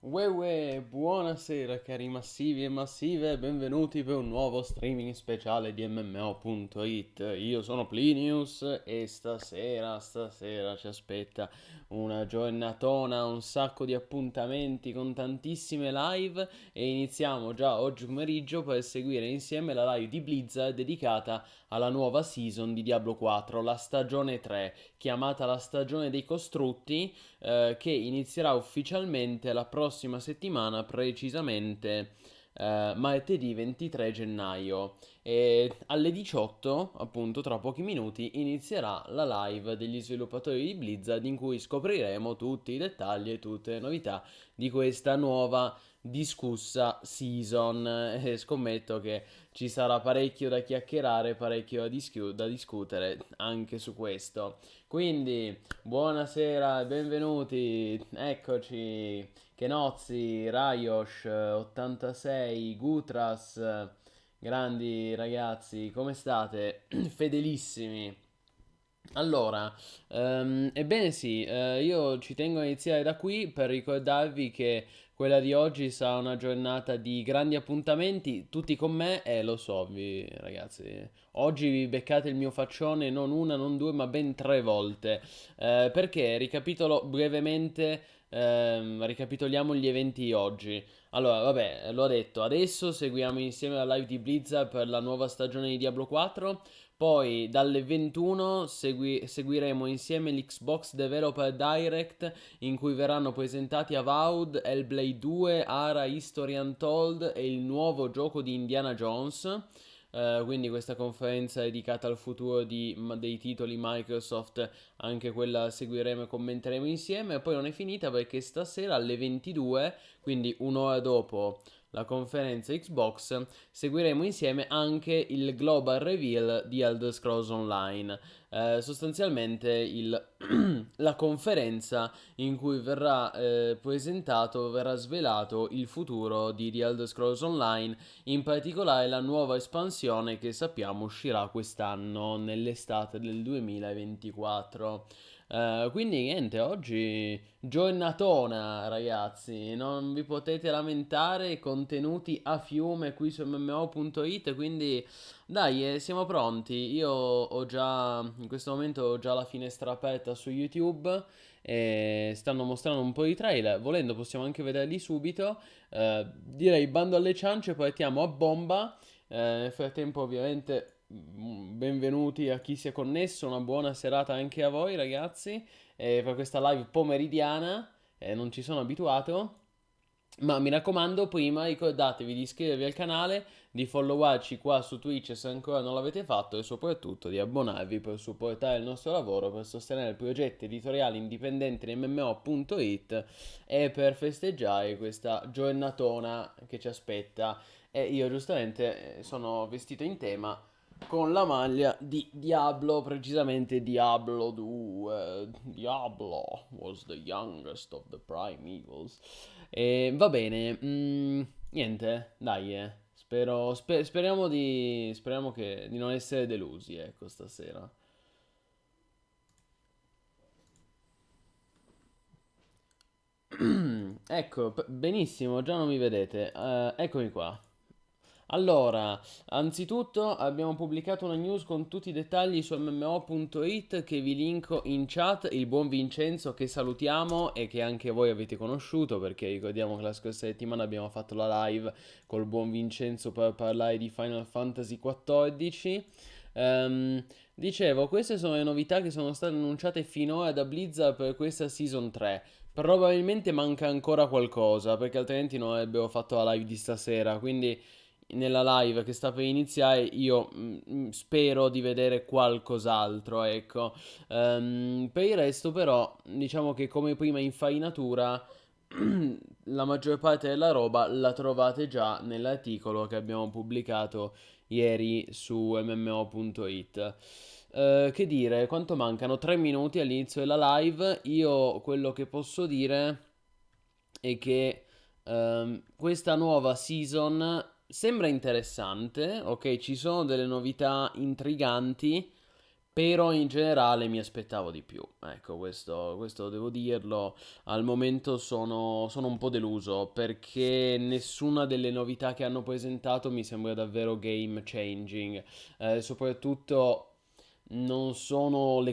Buonasera cari massivi e massive, benvenuti per un nuovo streaming speciale di MMO.it. Io sono Plinious e stasera ci aspetta una giornatona, un sacco di appuntamenti con tantissime live e iniziamo già oggi pomeriggio per seguire insieme la live di Blizzard dedicata alla nuova season di Diablo 4, la stagione 3, chiamata la stagione dei costrutti, che inizierà ufficialmente la prossima settimana, precisamente martedì 23 gennaio. E alle 18, appunto, tra pochi minuti, inizierà la live degli sviluppatori di Blizzard in cui scopriremo tutti i dettagli e tutte le novità di questa nuova discussa season. E scommetto che ci sarà parecchio da chiacchierare, parecchio da discutere anche su questo. Quindi, buonasera, benvenuti, eccoci, Kenozzi, Rayosh, 86, Gutras, grandi ragazzi, come state? Fedelissimi. Allora, ebbene sì, io ci tengo a iniziare da qui per ricordarvi che quella di oggi sarà una giornata di grandi appuntamenti, tutti con me, e lo so, ragazzi, oggi vi beccate il mio faccione non una, non due, ma ben tre volte, perché ricapitolo brevemente, ricapitoliamo gli eventi di oggi. Allora, vabbè, l'ho detto, adesso seguiamo insieme la live di Blizzard per la nuova stagione di Diablo 4. Poi dalle 21 seguiremo insieme l'Xbox Developer Direct in cui verranno presentati Avowed, Hellblade 2, Ara History Untold e il nuovo gioco di Indiana Jones. Quindi questa conferenza dedicata al futuro dei titoli Microsoft, anche quella seguiremo e commenteremo insieme. E poi non è finita perché stasera alle 22, quindi un'ora dopo la conferenza Xbox, seguiremo insieme anche il global reveal di Elder Scrolls Online. Sostanzialmente la conferenza in cui verrà svelato il futuro di The Elder Scrolls Online, in particolare la nuova espansione che sappiamo uscirà quest'anno nell'estate del 2024. Quindi niente, oggi giornatona ragazzi, non vi potete lamentare, contenuti a fiume qui su MMO.it, quindi dai, siamo pronti. Io ho già, in questo momento ho già la finestra aperta su YouTube e stanno mostrando un po' di trailer, volendo possiamo anche vederli subito. Direi bando alle ciance, partiamo a bomba. Nel frattempo ovviamente benvenuti a chi si è connesso, una buona serata anche a voi ragazzi, per questa live pomeridiana, non ci sono abituato, ma mi raccomando prima ricordatevi di iscrivervi al canale, di followarci qua su Twitch se ancora non l'avete fatto e soprattutto di abbonarvi per supportare il nostro lavoro, per sostenere il progetto editoriale indipendente di MMO.it e per festeggiare questa giornatona che ci aspetta. E io giustamente sono vestito in tema con la maglia di Diablo, precisamente Diablo 2. Diablo was the youngest of the primevals. E va bene, niente, dai, speriamo di non essere delusi, ecco, stasera. Ecco, benissimo, già non mi vedete. Eccomi qua. Allora, anzitutto abbiamo pubblicato una news con tutti i dettagli su MMO.it che vi linko in chat, il buon Vincenzo che salutiamo e che anche voi avete conosciuto perché ricordiamo che la scorsa settimana abbiamo fatto la live col buon Vincenzo per parlare di Final Fantasy XIV. Dicevo, queste sono le novità che sono state annunciate finora da Blizzard per questa Season 3. Probabilmente manca ancora qualcosa perché altrimenti non avrebbero fatto la live di stasera, quindi nella live che sta per iniziare io spero di vedere qualcos'altro, ecco. Per il resto però diciamo che come prima infarinatura la maggior parte della roba la trovate già nell'articolo che abbiamo pubblicato ieri su MMO.it. Che dire, quanto mancano? 3 minuti all'inizio della live. Io quello che posso dire è che questa nuova season sembra interessante, ok? Ci sono delle novità intriganti, Però in generale mi aspettavo di più. Ecco, questo devo dirlo. Al momento sono un po' deluso perché nessuna delle novità che hanno presentato mi sembra davvero game changing. Soprattutto non sono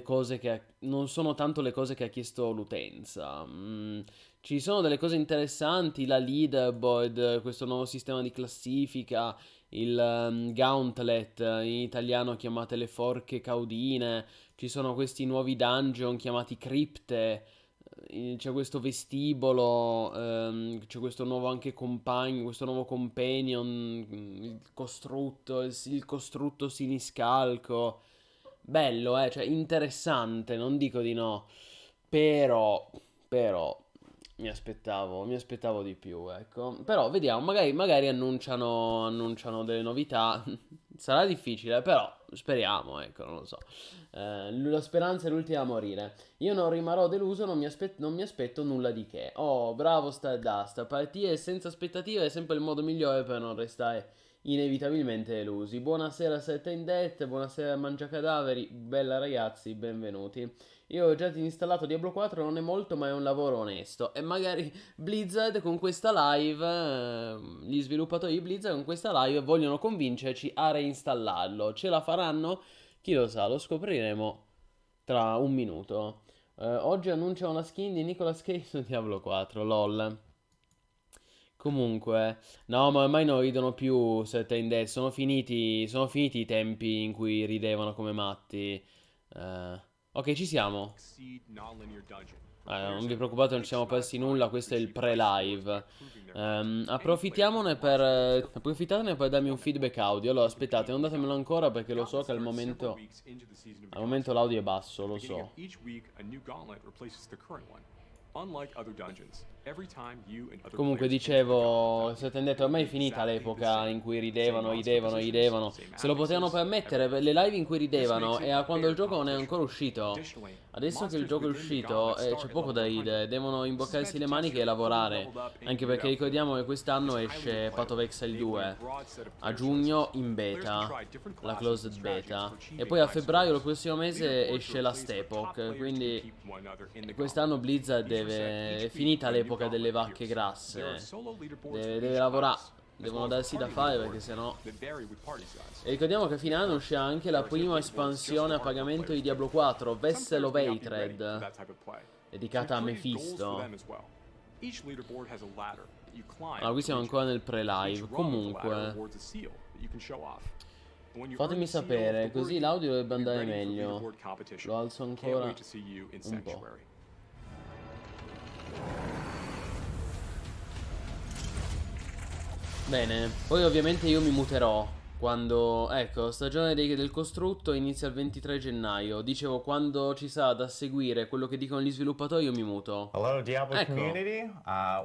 tanto le cose che ha chiesto l'utenza. Ci sono delle cose interessanti, la leaderboard, questo nuovo sistema di classifica, il Gauntlet, in italiano chiamate le forche caudine, ci sono questi nuovi dungeon chiamati cripte, c'è questo vestibolo, c'è questo nuovo anche compagno, questo nuovo companion, il costrutto siniscalco. Bello, cioè interessante, non dico di no, però, però, mi aspettavo di più, ecco. Però vediamo, magari annunciano delle novità. Sarà difficile, però speriamo, ecco, non lo so. La speranza è l'ultima a morire. Io non rimarrò deluso, non mi aspetto nulla di che. Oh, bravo Stardust, partire senza aspettative è sempre il modo migliore per non restare inevitabilmente delusi. Buonasera Sette in Det, buonasera Mangiacadaveri, bella ragazzi, benvenuti. Io ho già installato Diablo 4, non è molto ma è un lavoro onesto. E magari Blizzard con questa live, gli sviluppatori di Blizzard con questa live vogliono convincerci a reinstallarlo. Ce la faranno? Chi lo sa, lo scopriremo tra un minuto. Oggi annuncia una skin di Nicolas Cage su Diablo 4, lol. Comunque, no, ma ormai non ridono più Sette in Death. Sono finiti i tempi in cui ridevano come matti. Ok, ci siamo. Non vi preoccupate, non ci siamo persi nulla. Questo è il pre-live. Approfittatene per darmi un feedback audio. Allora, aspettate, non datemelo ancora perché lo so che al momento l'audio è basso, lo so. Comunque dicevo, siete detto, ormai è finita l'epoca in cui ridevano. Se lo potevano permettere, per le live in cui ridevano e a quando il gioco non è ancora uscito. Adesso che il gioco è uscito, c'è poco da ridere, devono imboccarsi le maniche e lavorare. Anche perché ricordiamo che quest'anno esce Path of Exile 2 a giugno in beta, la closed beta. E poi a febbraio, lo prossimo mese, esce la Epoch. Quindi quest'anno Blizzard deve... È finita l'epoca delle vacche grasse. Deve lavorare. Devono darsi da fare perché sennò... E ricordiamo che a fine anno uscirà anche la prima espansione a pagamento di Diablo 4, Vessel of Hatred, dedicata a Mephisto. Allora, qui siamo ancora nel pre-live. Comunque, fatemi sapere, così l'audio dovrebbe andare meglio. Lo alzo ancora un po'. Bene, poi ovviamente io mi muterò quando, ecco, stagione del costrutto inizia il 23 gennaio. Dicevo, quando ci sarà da seguire quello che dicono gli sviluppatori io mi muto. Hello Diablo Ecco. community,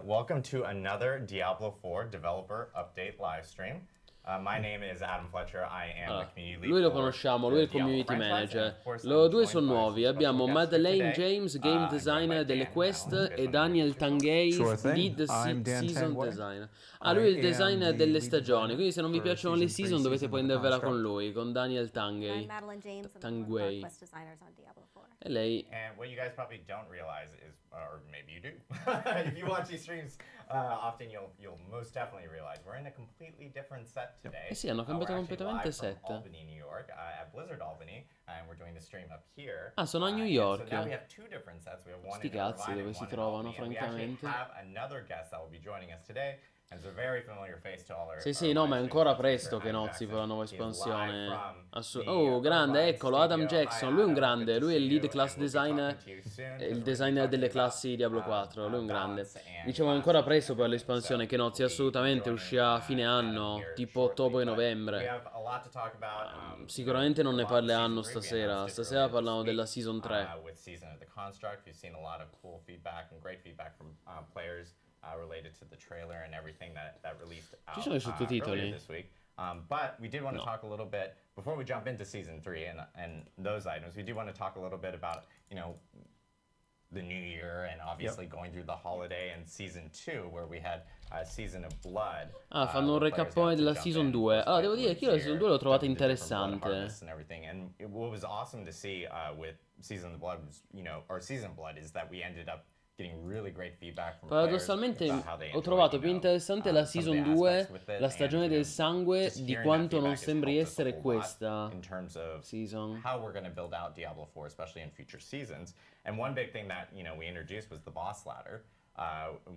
welcome to another Diablo 4 developer update live stream. My name is Adam Fletcher, I am the community lead. Lui lo conosciamo, lui è il community manager. Loro due sono nuovi. Abbiamo Madeleine James, game designer delle quest, e Daniel Tanguay, lead season designer. Lui è il designer delle stagioni. Quindi se non vi piacciono le season dovete prendervela con lui, con Daniel Tanguay. Tanguay. E lei... And what you guys probably don't realize is, or maybe you do, if you watch these streams often, you'll most definitely realize we're in a completely different set today. Eh sì, hanno cambiato completamente set. Albany, New York, at Blizzard Albany, and we're doing the stream up here. Ah, sono a New York. So now we have two different sets. We have one Sti in cazzi Irvine dove and si one in trovano, Albany, francamente. and we actually have another guest that will be joining us today. And it's a very familiar face to all our, Sì, no, ma è ancora presto che nozzi per la nuova espansione. Oh, grande, eccolo, Adam Jackson, lui è un grande, lui è il lead class designer, il designer delle classi di Diablo 4, lui è un grande. Dicevo, è ancora presto per l'espansione che nozzi, assolutamente, uscirà a fine anno, tipo ottobre-novembre. Sicuramente non ne parleranno stasera parliamo della Season 3. Related to the trailer and everything that released Ci sono i sottotitoli? this week. But we did want to talk a little bit before we jump into season 3 and those items. We do want to talk a little bit about, you know, the new year and obviously going through the holiday, and season 2 where we had Season of Blood, Ah, fanno un where players got recappone to della jump Season in, of 2. course, Ah, play devo dire che io la Blood's Season Year, 2 l'ho trovata jump into different blood interessante. harvests and everything. And what was awesome to see with Season of Blood was, or Season of Blood, is that we ended up getting really great feedback from players about Paradossalmente how they ho enjoyed, trovato più interessante la some of the Season aspects 2, with it, la and stagione del sangue, just di hearing that quanto non feedback has sembri helped us a essere whole lot questa in terms of season. how we're going to build out Diablo 4, especially in future seasons. And one big thing that we introduced was the boss ladder,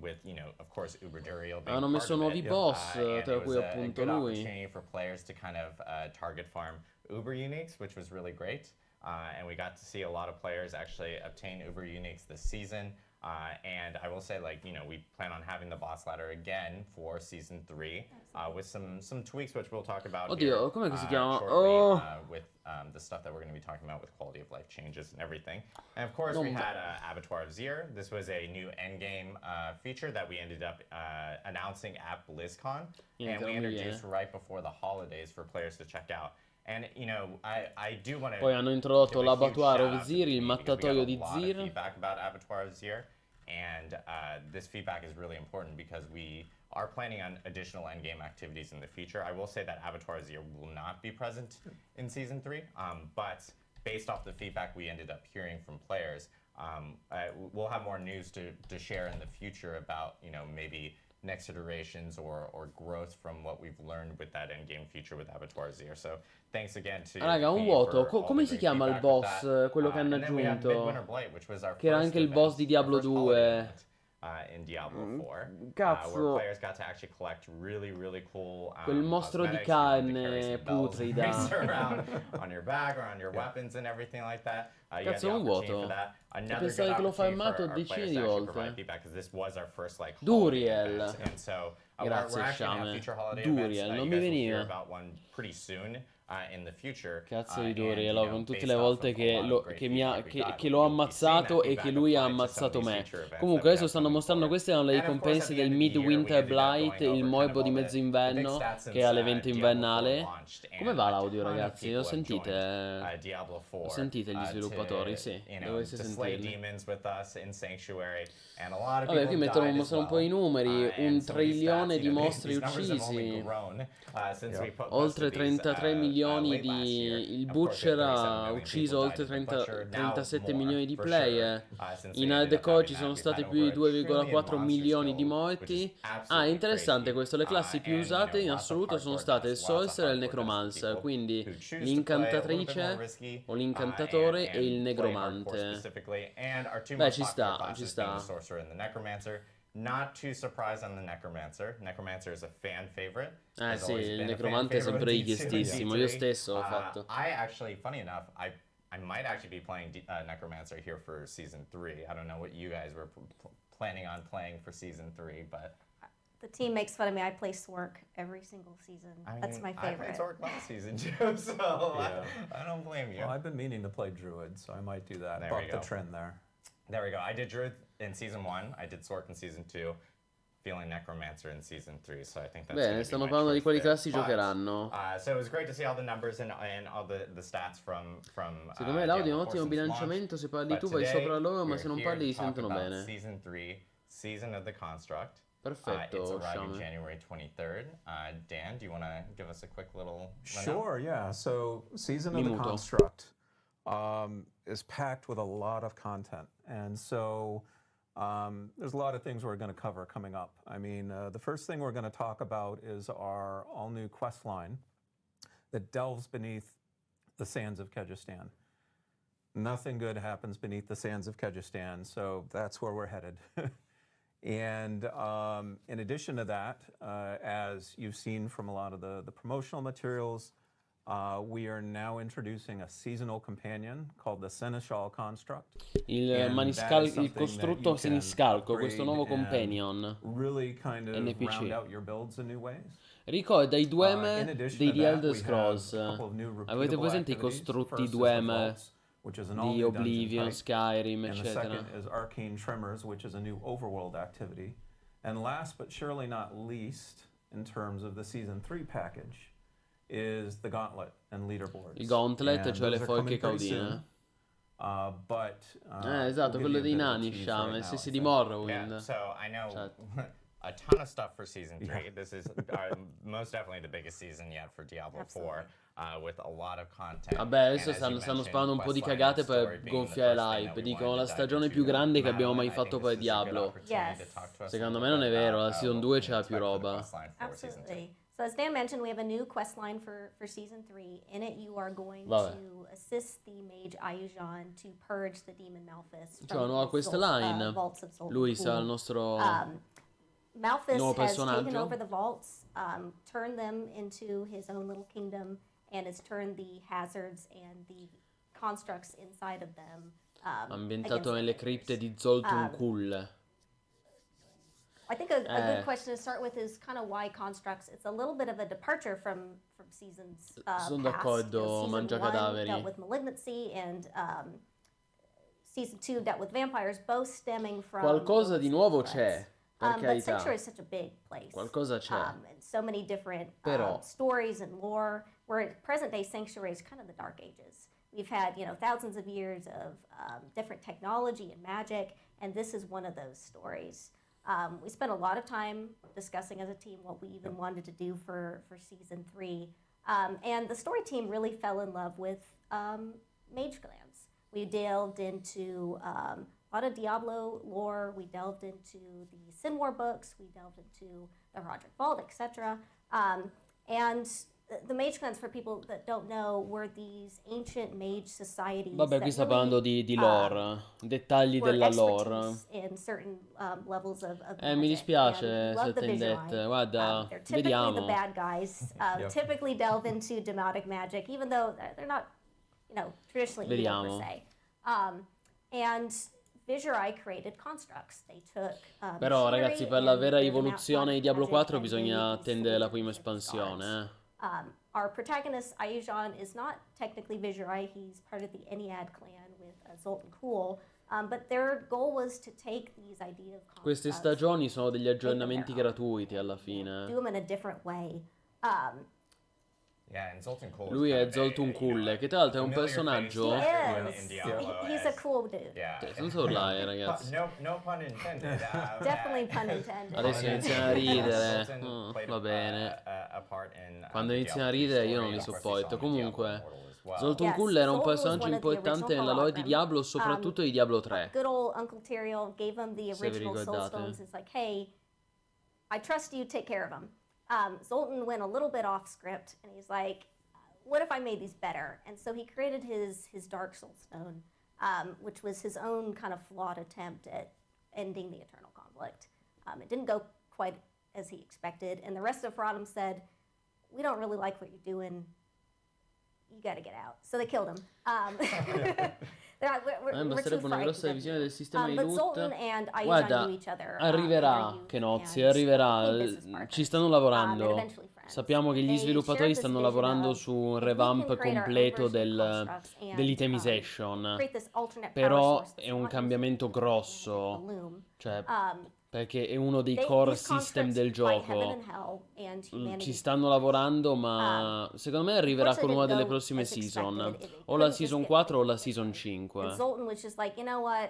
with of course Uberdurial being Hanno part messo of nuovi it, boss, and tra it cui was a appunto good lui. opportunity for players to kind of target farm Uber uniques, which was really great. And we got to see a lot of players actually obtain Uber uniques this season. And I will say, we plan on having the boss ladder again for season 3, with some tweaks, which we'll talk about here Oddio, com'è che si chiama? shortly, Oh, with the stuff that we're going to be talking about with quality of life changes and everything. And of course, we non... had Abattoir of Zir. This was a new endgame feature that we ended up announcing at BlizzCon, and Niente, we non mi introduced viene. right before the holidays for players to check out. And I do want to Poi hanno give introdotto a huge l'Abattoir shout of out to the Zir, il team, because we got a mattatoio di lot of Zir. feedback about Abattoir of Zir, and this feedback is really important because we are planning on additional endgame activities in the future. I will say that Abattoir of Zir will not be present in season 3, but based off the feedback we ended up hearing from players, we'll have more news to share in the future about maybe next iterations or growth from what we've learned with that endgame feature with Abattoir Zir. So thanks again to Raga, the un team vuoto. for all Come the si great chiama il feedback with boss, that. quello che hanno And then we had Midwinter aggiunto? Blight, which was our Che era first anche il boss event, di our Diablo first holiday 2. event in Diablo 4, where Cazzo, players got to actually collect really, really cool quel mostro di cosmetics. You get to carry carne some bells and putrida. rings around on your back or on your weapons and everything like that. You had Cazzo, the è un opportunity for vuoto. that. E Another good pensare che l'ho opportunity for farmato our decine players di to actually provide volte. feedback, because this was our first holiday Duriel. event, and so we're Grazie, actually gonna have sciame. future holiday Duriel, events. non You mi guys will hear veniva. about one pretty soon in the future. Cazzo di And Duriel, oh, con tutte le based off volte of a che, lot of great feedback we got, che l'ho you'll be seeing that ammazzato e che feedback lui ha applied to some of ammazzato these me. future events that we Comunque adesso have stanno coming mostrando, forward. queste erano le And of course, at ricompense the del end of the year, we Midwinter ended up Blight, going il over kind moebo of di all mezzo the big inverno stats che since è all'evento Diablo 4 invernale. launched, Come and va a l'audio, ton of ragazzi? Lo people have sentite? joined Diablo 4 Lo sentite gli sviluppatori? to, Sì, dovreste to slay sentirli. demons with us in Sanctuary, and a lot of Vabbè, qui people mettono, died as mostrano un po' i well. numeri, And un some of these stats, trilione di mostri these numbers have only uccisi. grown since we Oltre posted these 33 milioni late last year. di... Il Of course, we had Butcher 37 ha million ucciso people died oltre as the Butcher, now 37 more milioni di for sure. player. Since In we ended up hardcore having ci that, sono we've had stati più over di a trillion 2,4 monsters milioni di killed, which is morti. Ah, absolutely interessante crazy. questo. Le classi più And usate in lots of assoluto sono hardcore state il deaths, lots of Sorcerer e il hardcore deaths from Necromancer. people Quindi who choose to play a little bit more l'incantatrice risky, o l'incantatore e il and play hardcore negromante. specifically. And our two Beh, most ci popular sta, ci classes being the sta. Sorcerer and the Necromancer. Not too surprised on the Necromancer. Necromancer is a fan favorite. Eh Has sì, always il been a fan necromante è favorite sempre with D2 and richiestissimo. D3. Io stesso ho fatto. I actually, funny enough, I might actually be playing Necromancer here for season 3. I don't know what you guys were planning on playing for season 3, but The team makes fun of me. I play Swerk every single season. That's my I favorite. played Zork last season too, so Yeah. I don't blame you. Well, I've been meaning to play Druid, so I might do that. There we Buck the go. trend there. There we go. I did Druid in season 1. I did Zork in season 2. Feeling Necromancer in season 3, so I think that's Bene, gonna be stanno my parlando di choice quali there. classi But, giocheranno. So it was great to see all the numbers and all the stats from Secondo me l'audio è un Diablo 4 ottimo since bilanciamento. launch. Se parli But tu vai today, sopra loro, ma we're se non here parli to li talk sentono about bene. Season 3, Season of the Construct. It's Perfetto, arriving Sciame. January 23rd. Dan, do you want to give us a quick little rundown? Sure, yeah. So, Season of the Minuto. Construct is packed with a lot of content. And so, there's a lot of things we're going to cover coming up. I mean, the first thing we're going to talk about is our all-new quest line that delves beneath the sands of Kyrgyzstan. Nothing good happens beneath the sands of Kyrgyzstan, so that's where we're headed. And in addition to that, as you've seen from a lot of the promotional materials, we are now introducing a seasonal companion called the Seneschal Construct. Il, And that is il something that costrutto you can seniscalco, questo upgrade nuovo and companion. Really kind of NPC. round out your builds in new ways. Ricorda i In Dwemer addition dei to The that, Elder we have Scrolls. a couple of new Avete repeatable presente i activities. costrutti First is the Dwemer Vaults, which is an di all-new dungeon Oblivion, type. Skyrim, And the eccetera? second is Arcane Tremors, which is a new overworld activity. And last but surely not least, in terms of the Season 3 package, is the Gauntlet and Leaderboards. Il Gauntlet, And cioè le those are coming forche pretty caudine. soon. Esatto, we'll give quello you a dei bit of a nani, tease Sciame, right now, stessi I di think. Morrowind. Yeah, so I know Certo. a ton of stuff for season 3. This is most definitely the biggest season yet for Diablo 4, with a lot of content. Vabbè, adesso And as you stanno mentioned, sparando un po' di questline and cagate story per being the gonfiare first thing that l'hype. we Dicono wanted la to dive stagione into. più grande che abbiamo mai Madeline, I fatto think per this is a good Diablo. opportunity to Yes. talk to us a Secondo me little non è bit vero, about, la season what 2 we can c'era più expect for the roba. questline for season 3. Absolutely. So as Dan mentioned, we have a new quest line for season 3. In it, you are going Vabbè. to assist the mage Ayujan to purge the demon Malphus C'è una nuova the quest line. vaults of Zoltan Lui sarà il Pool. nostro Malphus nuovo has taken personaggio. over the vaults, turned them into his own little kingdom, and has turned the hazards and the constructs inside of them ambientato against nelle the cripte players. di Zoltun Kull. I think a good question to start with is kind of why constructs. It's a little bit of a departure from seasons Sono past. d'accordo, Season mangia 1 cadaveri. dealt with malignancy, and season 2 dealt with vampires, both stemming from Qualcosa di nuovo threats. c'è, per But carità. Sanctuary is such a big place. Qualcosa c'è. And so many different Però- stories and lore. Where at present day Sanctuary is kind of the Dark Ages. We've had thousands of years of different technology and magic, and this is one of those stories. We spent a lot of time discussing as a team what we even wanted to do for season 3. And the story team really fell in love with mage clans. We delved into a lot of Diablo lore. We delved into the Sin War books. We delved into the Roderick Vault, etc. And the mage clans, for people that don't know, were these ancient mage societies. Vabbè, qui sta parlando di lore, dettagli were della lore. expertise in certain levels of Mi magic. dispiace And we love se the tendette. Visurai. Guarda, They're typically the vediamo. bad guys. Typically delve into demotic magic, even though they're not, traditionally evil per Vediamo. se. And Visurai created constructs. They took Però machinery ragazzi, per la and vera built them out evoluzione di Diablo magic 4 and bisogna made these attendere la swords prima and espansione, scarves. Our protagonist, Ayujan, is not technically Visurai. He's part of the Ennead clan with Zoltan Kull. But their goal was to take these ideas of Queste constructs, stagioni sono degli aggiornamenti their own. gratuiti alla do fine. them in a different way. Yeah, and Zoltan Kull Lui is è kind of Zoltun Kull, che tra l'altro è un familiar personaggio... face He in is. Diablo He's as- a cool dude. Yeah. senza urlare, ragazzi. No pun intended. Definitely pun intended. Adesso iniziano a ridere. Va bene. Quando iniziano a ridere io non li sopporto. Comunque, Zoltun Yes, Kull era un Zoltan was personaggio one of the importante original nella lore di Holocrons. Diablo, soprattutto di Diablo 3. Good old Uncle Tyrael gave him the Se vi original soul ricordate. stones. It's like, hey, I trust you, take care of him. Zoltan went a little bit off script, and he's like, what if I made these better? And so he created his Dark Soul Stone, which was his own kind of flawed attempt at ending the eternal conflict. It didn't go quite as he expected, and the rest of Rodham said, we don't really like what you're doing. You got to get out. So they killed him. Basterebbe una grossa revisione del sistema di But loot. Zoltan and Ayujan Guarda, knew each other. arriverà, through che youth nozzi, and arriverà. became business partners. Ci stanno And lavorando. eventually friends. Sappiamo che gli They sviluppatori shared this stanno vision lavorando of, su un if we revamp can create our own completo version of constructs and, dell'itemization. create this alternate power Però source that's è un not cambiamento using the grosso. loom. Cioè, perché è uno dei core system del gioco. Ci stanno lavorando, ma secondo me arriverà con una delle prossime season. O la season 4 o la season 5.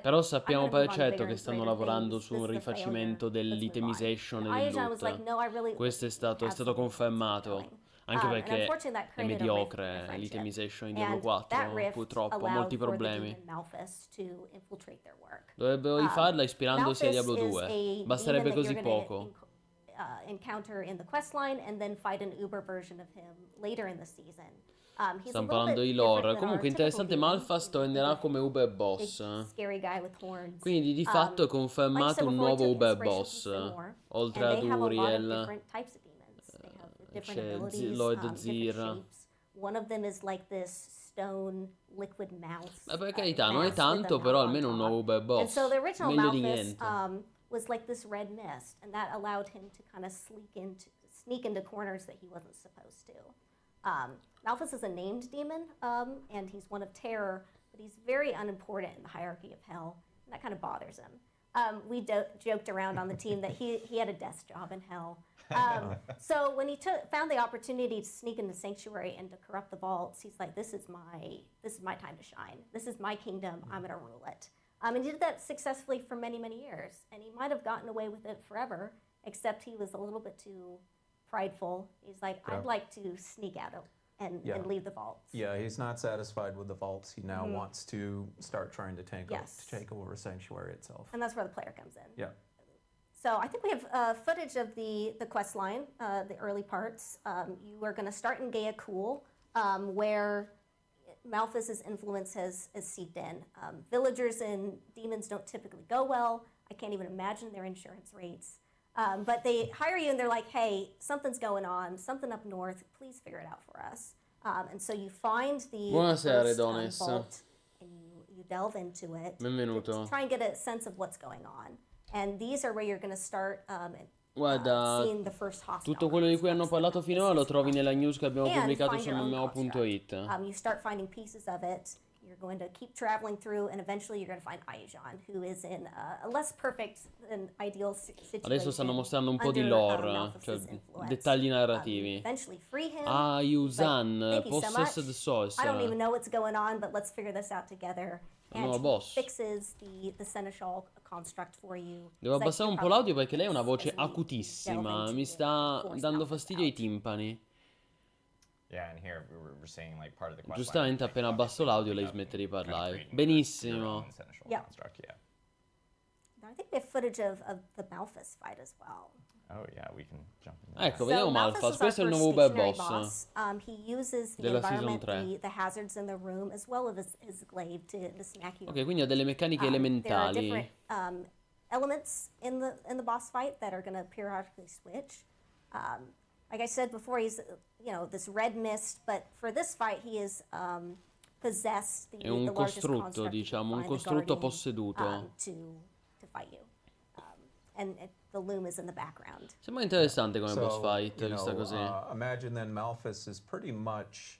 Però sappiamo per certo che stanno lavorando su un rifacimento dell'itemization e del loot. Questo è stato confermato. Anche perché è mediocre l'itemization in Diablo 4, purtroppo, ha molti problemi. Dovrebbero rifarla ispirandosi a Diablo 2. Basterebbe così poco. Encounter in the quest line and then fight an Uber version of him later in the season. Stiamo parlando di lore. Comunque interessante, Malphas tornerà come Uber Boss. Quindi di fatto è confermato un nuovo Uber Boss. Oltre ad Uriel. C'è Lord Zir. One of them is like this stone liquid mouse. Per carità, non è tanto, però almeno un nuovo Uber Boss. And so the original Meglio di Malphas niente. was like this red mist, and that allowed him to kind of sneak into corners that he wasn't supposed to. Malphas is a named demon, and he's one of terror, but he's very unimportant in the hierarchy of hell, and that kind of bothers him. We joked around on the team that he had a desk job in hell. So when he found the opportunity to sneak into Sanctuary and to corrupt the vaults, he's like, this is my time to shine. This is my kingdom. I'm going to rule it. And he did that successfully for many, many years. And he might have gotten away with it forever, except he was a little bit too prideful. He's like, I'd like to sneak out and leave the vaults. Yeah, he's not satisfied with the vaults. He now wants to start trying to take over Sanctuary itself. And that's where the player comes in. Yeah. So I think we have footage of the quest line, the early parts. You are going to start in Gaia Cool, where Malthus's influence has seeped in. Villagers and demons don't typically go well. I can't even imagine their insurance rates. But they hire you and they're like, hey, something's going on, something up north, please figure it out for us. And so you find the Buonasera, first, Donis. vault and you delve into it Benvenuto. to try and get a sense of what's going on. And these are where you're going to start Guarda, seeing the first hostile tutto quello di cui hanno constructs, parlato the finora lo pieces trovi of it. nella news che abbiamo And pubblicato find su your own MMO.it. You start finding pieces of it. You're going to keep traveling through, and eventually you're going to find Ayujan, who is in a less perfect and ideal situation. Adesso stanno mostrando un po' di under, lore, Malthus's cioè influence. dettagli narrativi. Eventually free him. Ayujan, Thank you so Possessed much. Souls. I don't even know what's going on, but let's figure this out together. And nuovo he boss. fixes the seneschal construct for you. Devo It's like abbassare un you're po' l'audio probably perché lei ha una voce as we acutissima, delve mi into sta force dando Malthus fastidio ai out. timpani. Yeah, and here we're seeing like part of the quest Giustamente line, appena like, abbasso l'audio lei obviously smette di kind of parlare. creating your Benissimo. own seneschal Yeah. construct, yeah. I think we have footage of the Malthus fight as well. Oh yeah, we can jump into Ecco, that. vediamo Malthus Malphas, is our questo è il first nuovo bad stationary boss. He uses the della season environment, 3. the hazards in the room, as well as his glaive to smack you. Ok, quindi ha delle meccaniche There are elementali. different elements in the boss fight that are going to periodically switch. Like I said before, he's this red mist, but for this fight he is possessed È un the largest costrutto, construct you can diciamo, un find, the costrutto Guardian, posseduto. to fight you. And the loom is in the background. Sembra interessante come boss So, fight, you vista know, così. imagine then Malthus has pretty much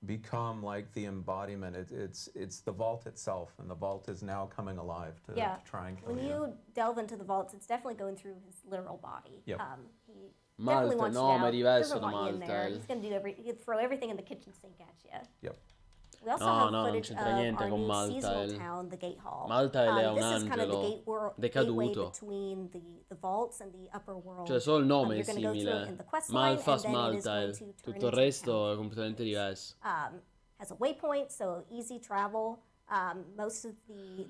become like the embodiment. It's the vault itself, and the vault is now coming alive to try and kill When you delve into the vaults, it's definitely going through his literal body. Yep. He Malta, definitely wants no, you out. ma è He diverso doesn't da want you in there. Malta. He's going to do he'll throw everything in the kitchen sink at you. Yep. We also No, have no, non footage c'entra of niente our con new Malta, seasonal il- town, the Gate Hall. Malta è un This is kind of the angelo gateway decaduto. between the vaults and the upper world. Cioè solo il nome è You're gonna go through it in simile. the quest line, Malphas, and then it is Malta, going to turn tutto il into a resto town. è completamente diverso. Has a waypoint, so easy travel. Most of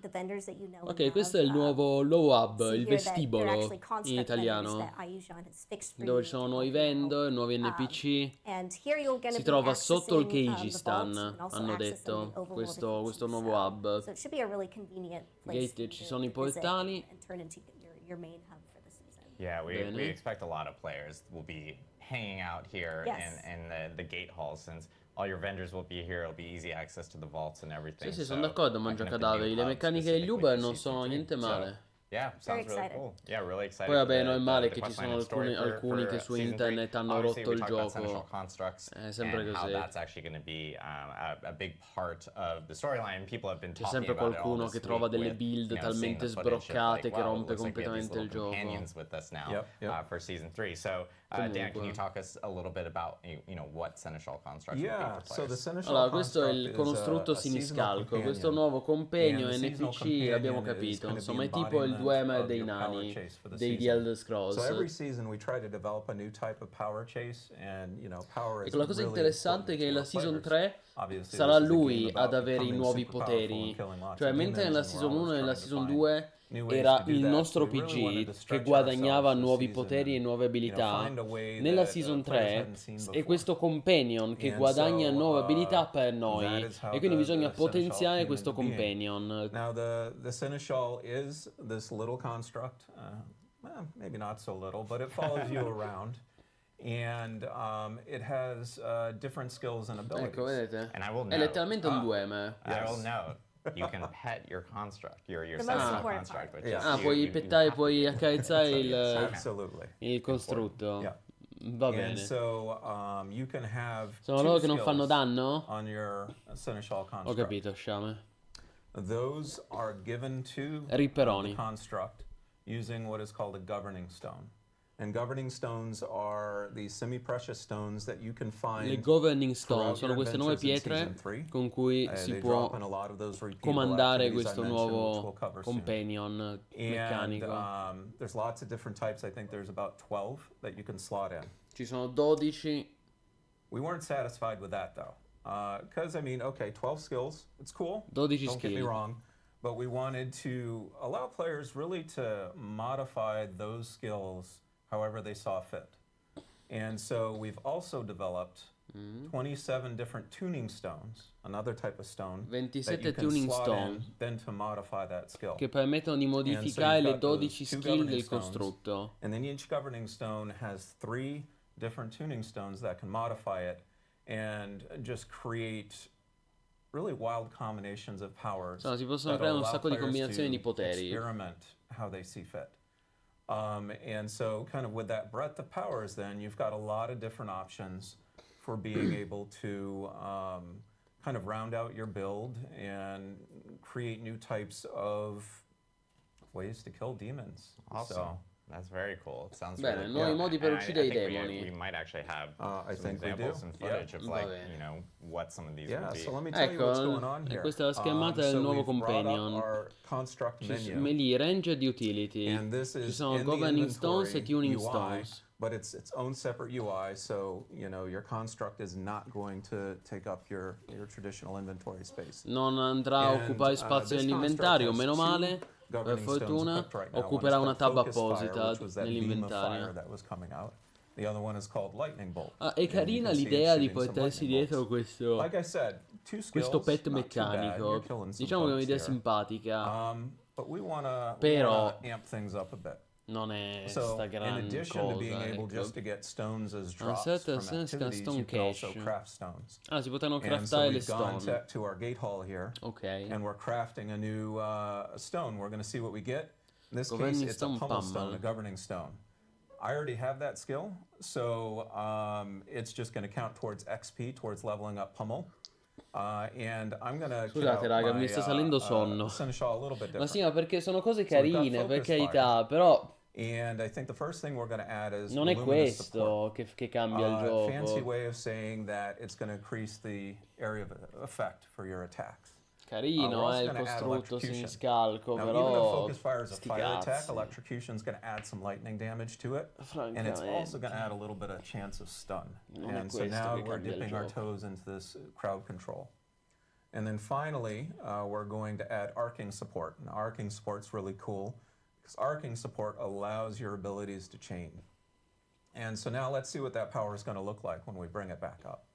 the vendors that you know. and Ok, questo è il love, nuovo hub, see il here that they're vestibolo actually in construct vendors italiano, that Ayujan has fixed for dove you ci sono to nuovi help you out. vendor, nuovi NPC. And here you're gonna Si be trova sotto il accessing, the Kyrgyzstan, vaults and also hanno accessing detto, the overworld questo extension. nuovo hub. So it should be a really convenient place Gate, for you ci to sono i visit portali. and turn into your main hub for the season. Yeah, we Bene. expect a lot of players will be hanging out here Yes. in the gate hall, since all your vendors will be here. It'll be easy access to the vaults and everything. Sì, sì, so sono d'accordo, looking mangia at the cadaveri. new Le hub meccaniche degli specifically Uber for non season sono 3. niente So, male. yeah, sounds really excited. cool. Yeah, really excited. Poi vabbè, for non è male the che ci quest line sono and story alcuni for che su season internet 3. hanno Obviously, rotto we il talked about seneschal gioco. constructs È sempre and how così. that's actually going to be a big part of the storyline. People have been C'è talking sempre about it all qualcuno this che trova week delle with, build seeing talmente the footage of, sbroccate che wow, rompe it looks like we have these completamente il little gioco. companions with us now Yep. for season 3. So, Dan, can Comunque. you talk us a little bit about what seneschal constructs would be Yeah, for so the players? seneschal Allora, questo è il construct is costrutto a seasonal siniscalco, questo companion. nuovo compegno And the seasonal NPC l'abbiamo companion is capito, kind of insomma the è tipo il embodiment Dwemer of dei your power nani, chase for the dei The season. Elder Scrolls. So every season we try to develop a new type of power chase, and power is Ecco, la cosa really interessante è important che to la our season players. 3 Obviously, sarà this is a game lui about ad avere i becoming nuovi super powerful and poteri, killing lots cioè of mentre demons, nella and we're season 1 e always nella trying to season find 2 new ways era to do il that. nostro So we really wanted to PG che stretch guadagnava ourselves nuovi this season poteri e and, nuove abilità. find a way Nella that, season players 3 hadn't seen è before. questo companion che And guadagna so, nuove abilità per that noi is how e quindi the bisogna seneschal potenziare came questo into being. companion. Now the seneschal is this little construct, well, maybe not so little, but it follows you around, and it has different skills and abilities. Ecco, vedete? And I will È note, letteralmente un Dwemer. I will note, you can pet your construct, your The most seneschal important construct. part. Which Yeah. is Ah, puoi pettare, puoi accarezzare Absolutely. il costrutto. Yeah. Va bene. And so you can have Sono two loro che non fanno skills danno? on your seneschal Ho construct. capito, sciame. those are given to Ripperoni. the construct using what is called a governing stone. And governing stones are the semi-precious stones that you can find. Le governing stone throughout sono your queste nuove adventures in pietre Season 3. con cui si They può drop in a lot of those repeatable comandare activities I questo mentioned, which nuovo we'll cover soon. companion And meccanico. there's lots of different types. I think there's about 12 that you can slot in. Ci sono 12. We weren't satisfied with that though. Because, I mean, okay, 12 skills, it's cool. 12 Don't get me skill. wrong. But we wanted to allow players really to modify those skills however they saw fit. And so we've also developed 27 different tuning stones, another type of stone, that 27 you can tuning slot stone in then to modify that skill. che permettono di modificare le 12 skill del costrutto. And then each governing stone has 3 different tuning stones that can modify it and just create really wild combinations of powers. Si possono that creare un allow sacco di players combinazioni di to poteri. experiment how they see fit. And so kind of with that breadth of powers then, you've got a lot of different options for being able to kind of round out your build and create new types of ways to kill demons. Awesome. So, That's very cool. It sounds Bene, really nuovi cool. modi per And uccidere i think demoni. we might actually have I some think we examples do. and Yeah. footage of Va like, bene. you know, what some of these yeah, would be. so let me tell you what's going on Ecco, here. questa è la schermata del So nuovo we've brought up companion. our construct Ci menu. lì range di utility. And this Ci is sono in the governing stones e inventory tuning UI, stones. but it's its own separate UI, so you know your construct is not going to take up your traditional inventory space. Non andrà a And, occupare spazio this nell'inventario, construct meno has male. two Per governing stones fortuna equipped right now. One is occuperà una called tab Focus Fire, apposita which was that beam of fire nell'inventario. that was coming out. The other one is called Lightning Bolt. Ah, è and you carina can see it l'idea di shooting some portarsi lightning dietro bolts. questo, Like I said, 2 skills, questo pet not too bad. meccanico. You're killing some Diciamo che è folks un'idea here. simpatica, But we wanna Però- amp things up a bit. non è So, sta in gran addition to being cosa. able Ecco. just to get stones as On drops certain from sense, activities, stone you can also cache. craft stones. Ah, si potranno And so craftare le we've gone stone. to our gate hall here, Ok. and we're crafting a new stone. We're going to see what we get. In this Governing case, it's a stone pummel stone, pummel. a governing stone. I already have that skill, so it's just going to count towards XP, towards leveling up pummel. And I'm going to Scusate raga, mi sta salendo sonno. seneschal a little bit Ma different. sì, ma perché sono cose So we've got carine, per focus carità, però And I think the first thing we're going to add is non è luminous support. questo che cambia il Fancy gioco. way of saying that it's going to increase the area of effect for your attacks. Carino, also il gonna add costrutto electrocution. scalco, Now, even though però focus fire is a sti fire attack, cazzi. electrocution is going to add some lightning damage to it, and it's also going to add a little bit of chance of stun. Non è And so questo now che we're cambia il dipping our gioco. toes into this crowd control. And then finally, we're going to add arcing support. Now, arcing support's really cool because arcing support allows your abilities to chain. And so now let's see what that power is going to look like when we bring it back up.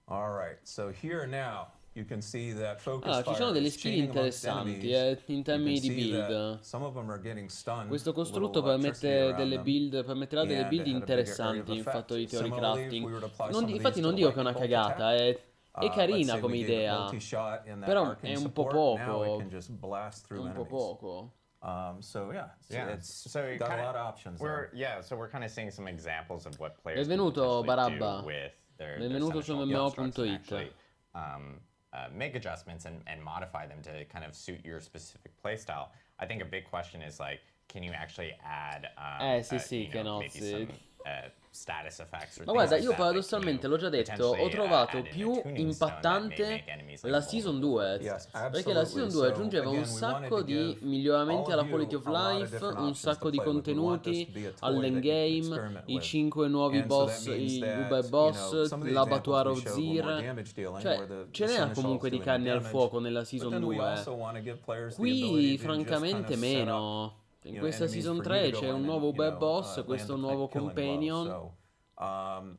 All right, so here now you can see that focus Ah, ci sono fire delle is skill chaining amongst interessanti enemies. in You termini can di see that build. some of them are getting stunned Questo with costrutto electricity permette around delle them. build, permetterà delle And build it had a bigger area of interessanti in effect. fatto di theory Similarly, if crafting. we were to apply some of Infatti these non to dico the che è una lightning bolt cagata, attack, è let's carina say come we gave it idea, multi-shot in that però arcing è un po' support. Now it poco, can just blast è through un po' enemies. poco. So yeah, Yeah, it's so it got a kinda- lot of options there. So we're kind of seeing some examples of what players can Benvenuto potentially Barabba. do with their Benvenuto su seneschal constructs and MMO.it. actually make adjustments and modify them to kind of suit your specific playstyle. I think a big question is like, can you actually add sì, che no, maybe sì. some status effects or Ma things guarda, like io that that paradossalmente, can l'ho già detto, ho potentially, trovato add in a più tuning stone that may impattante make enemies, like, la Season 2. Yes, Perché la Season 2 absolutely. aggiungeva So, un again, we wanted sacco to di give miglioramenti all alla of quality you of a lot of life, different un options sacco to di play with. We want this contenuti to be a toy that you can all'endgame, experiment i with. 5 nuovi And so that boss, means i that, Uber Boss, some of the l'Abattoir examples of we showed were more Zir. damage dealing, Cioè, where the ce n'era seneschal's comunque di doing carne al damage, fuoco nella but Season then we 2. also want to give players the Qui ability to just kind francamente of set up, meno. In you know, questa enemies Season for 3 you to c'è go un in nuovo and, you Uber know, Boss, land questo the nuovo killing blow. companion. So,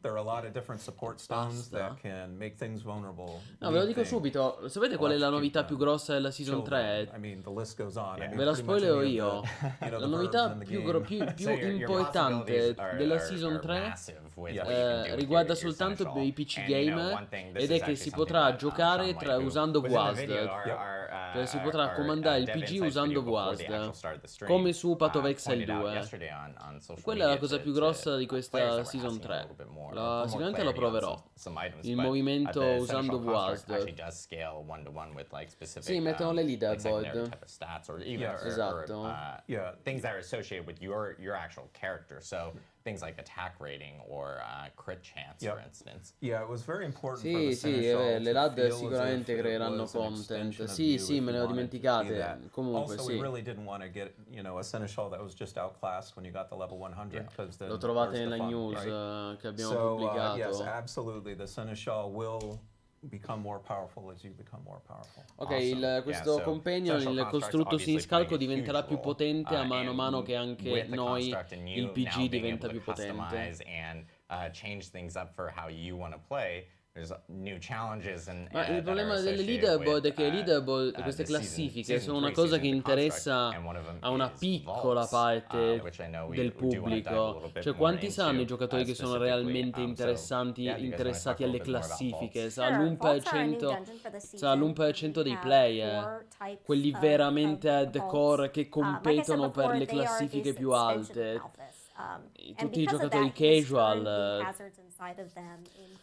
there are a lot of different support stones Basta. that can make things vulnerable. No, ve lo lead dico things, subito, sapete qual è la novità electrocute più them, grossa della Season children. 3? I mean, the list goes on. I Yeah. mean, Ve la pretty much spoilero any of io. the, you know, La the novità verbs in the più, game. più So your importante possibilities are- della are- Season are 3 massive with what you can do with riguarda your soltanto seneschal. i PC And, you know, gamer one thing, this ed is è che actually si something potrà that, giocare Sean White, who usando was in the WASD. video, our Cioè si potrà comandare il dev PG insights usando video before the actual WASD, start of the stream, come su Path of Exile pointed out 2. yesterday on social Quella è la media cosa più to grossa di players questa that were Season asking a 3. little bit more for more Sicuramente lo clarity on proverò. some items, Il but movimento the usando seneschal construct actually WASD. does scale one to one with like specific Sì, mettono le like secondary leaderboard. type of stats or even Yes. Esatto. Yeah. things that are associated with your actual character. So things like attack rating or crit chance, Yep. for instance. Yeah, it was very important for the Sì, sì, seneschal le to LAD feel as sicuramente if it creeranno was an content. extension of Sì, you sì, if me you le ho wanted to be that. dimenticate. Comunque, Also, sì. we really didn't want to get, a seneschal that was just outclassed when you got the level 100 because then Lo trovate where's the nella fun, news right? che abbiamo So, yes, pubblicato. absolutely, the seneschal will become more powerful as you become more powerful. Ok, Awesome. questo Yeah, so companion, seneschal il constructs costrutto obviously siniscalco playing a huge diventerà più role, potente a and mano che anche with the noi, construct and il you PG, now being diventa able più to potente. customize and change things up for how you want to play. There's new challenges and Ma il that are problema delle associated leaderboard with è che le leaderboard, queste the classifiche, season sono una 3 cosa che season to construct, interessa and one of them a una is piccola vaults, parte which I know del we do want to dive a pubblico. little bit Cioè, more quanti saranno i into giocatori che sono specifically. realmente So, yeah, do you guys want to talk interessati a alle little bit more about classifiche? vaults? Sarà Sure, vaults are a new l'1%, dungeon for the sarà season. l'1% We dei have player, 4 types quelli of veramente vaults. hardcore che Like I said competono per before, le they are classifiche this più extension of alte. Malthus. And Tutti i because of giocatori that, he has turned the casual. hazards inside of them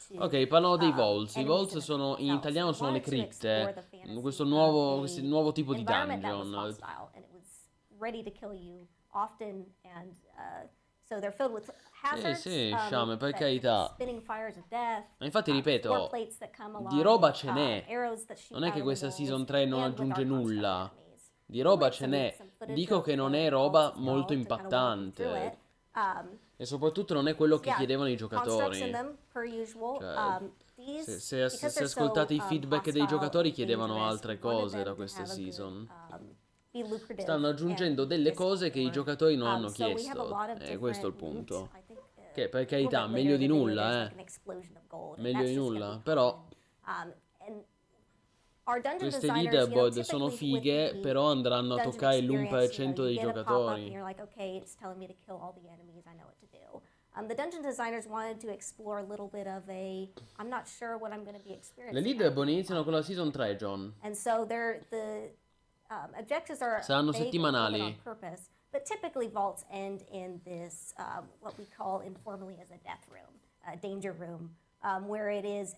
into Ok, parlano dei Volts. I enemies Volts in and of sono, in themselves. italiano We sono le wanted to explore cripte. the fantasy Questo of nuovo tipo di environment that was dungeon. hostile, and it was ready to kill you often, and so they're filled with hazards. Sì, sciame, per that carità. spinning fires of death. Ma infatti, Floor ripeto, plates that come di alive, roba ce n'è. arrows that shoot Non è out che of the questa walls, Season 3 non and with our aggiunge construct nulla. enemies. Di roba We'll ce link n'è. some footage Dico of che non the è vaults roba as well molto to kind of walk you through impattante. it. E soprattutto non è quello che Yeah, chiedevano i constructs in giocatori. them, per usual. Cioè, These, se because they're ascoltate i so, feedback dei hostile giocatori, and chiedevano dangerous, altre we wanted cose them da to questa have a good, season. be lucrative Stanno aggiungendo and delle cose che i risky giocatori non lore. hanno So we have a chiesto. lot of E questo è il different loot. punto. I think, Che per a little carità, bit meglio later di in the video, nulla, there's like an explosion of gold, and Meglio that's di just gonna nulla, be però common. And our dungeon queste designers, leaderboard sono typically with fighe, the però andranno a dungeon toccare experience, l'1% you dei get a pop-up and giocatori. you're like, okay, it's telling me to kill all the enemies, I know what to do. The dungeon designers wanted to explore a little bit of I'm not sure what I'm going to be Le experiencing. leaderboard iniziano con la Season 3, John. And so the objectives are Saranno vague and a little bit settimanali. on purpose, but typically vaults end in this, what we call informally as a death room, a danger room, where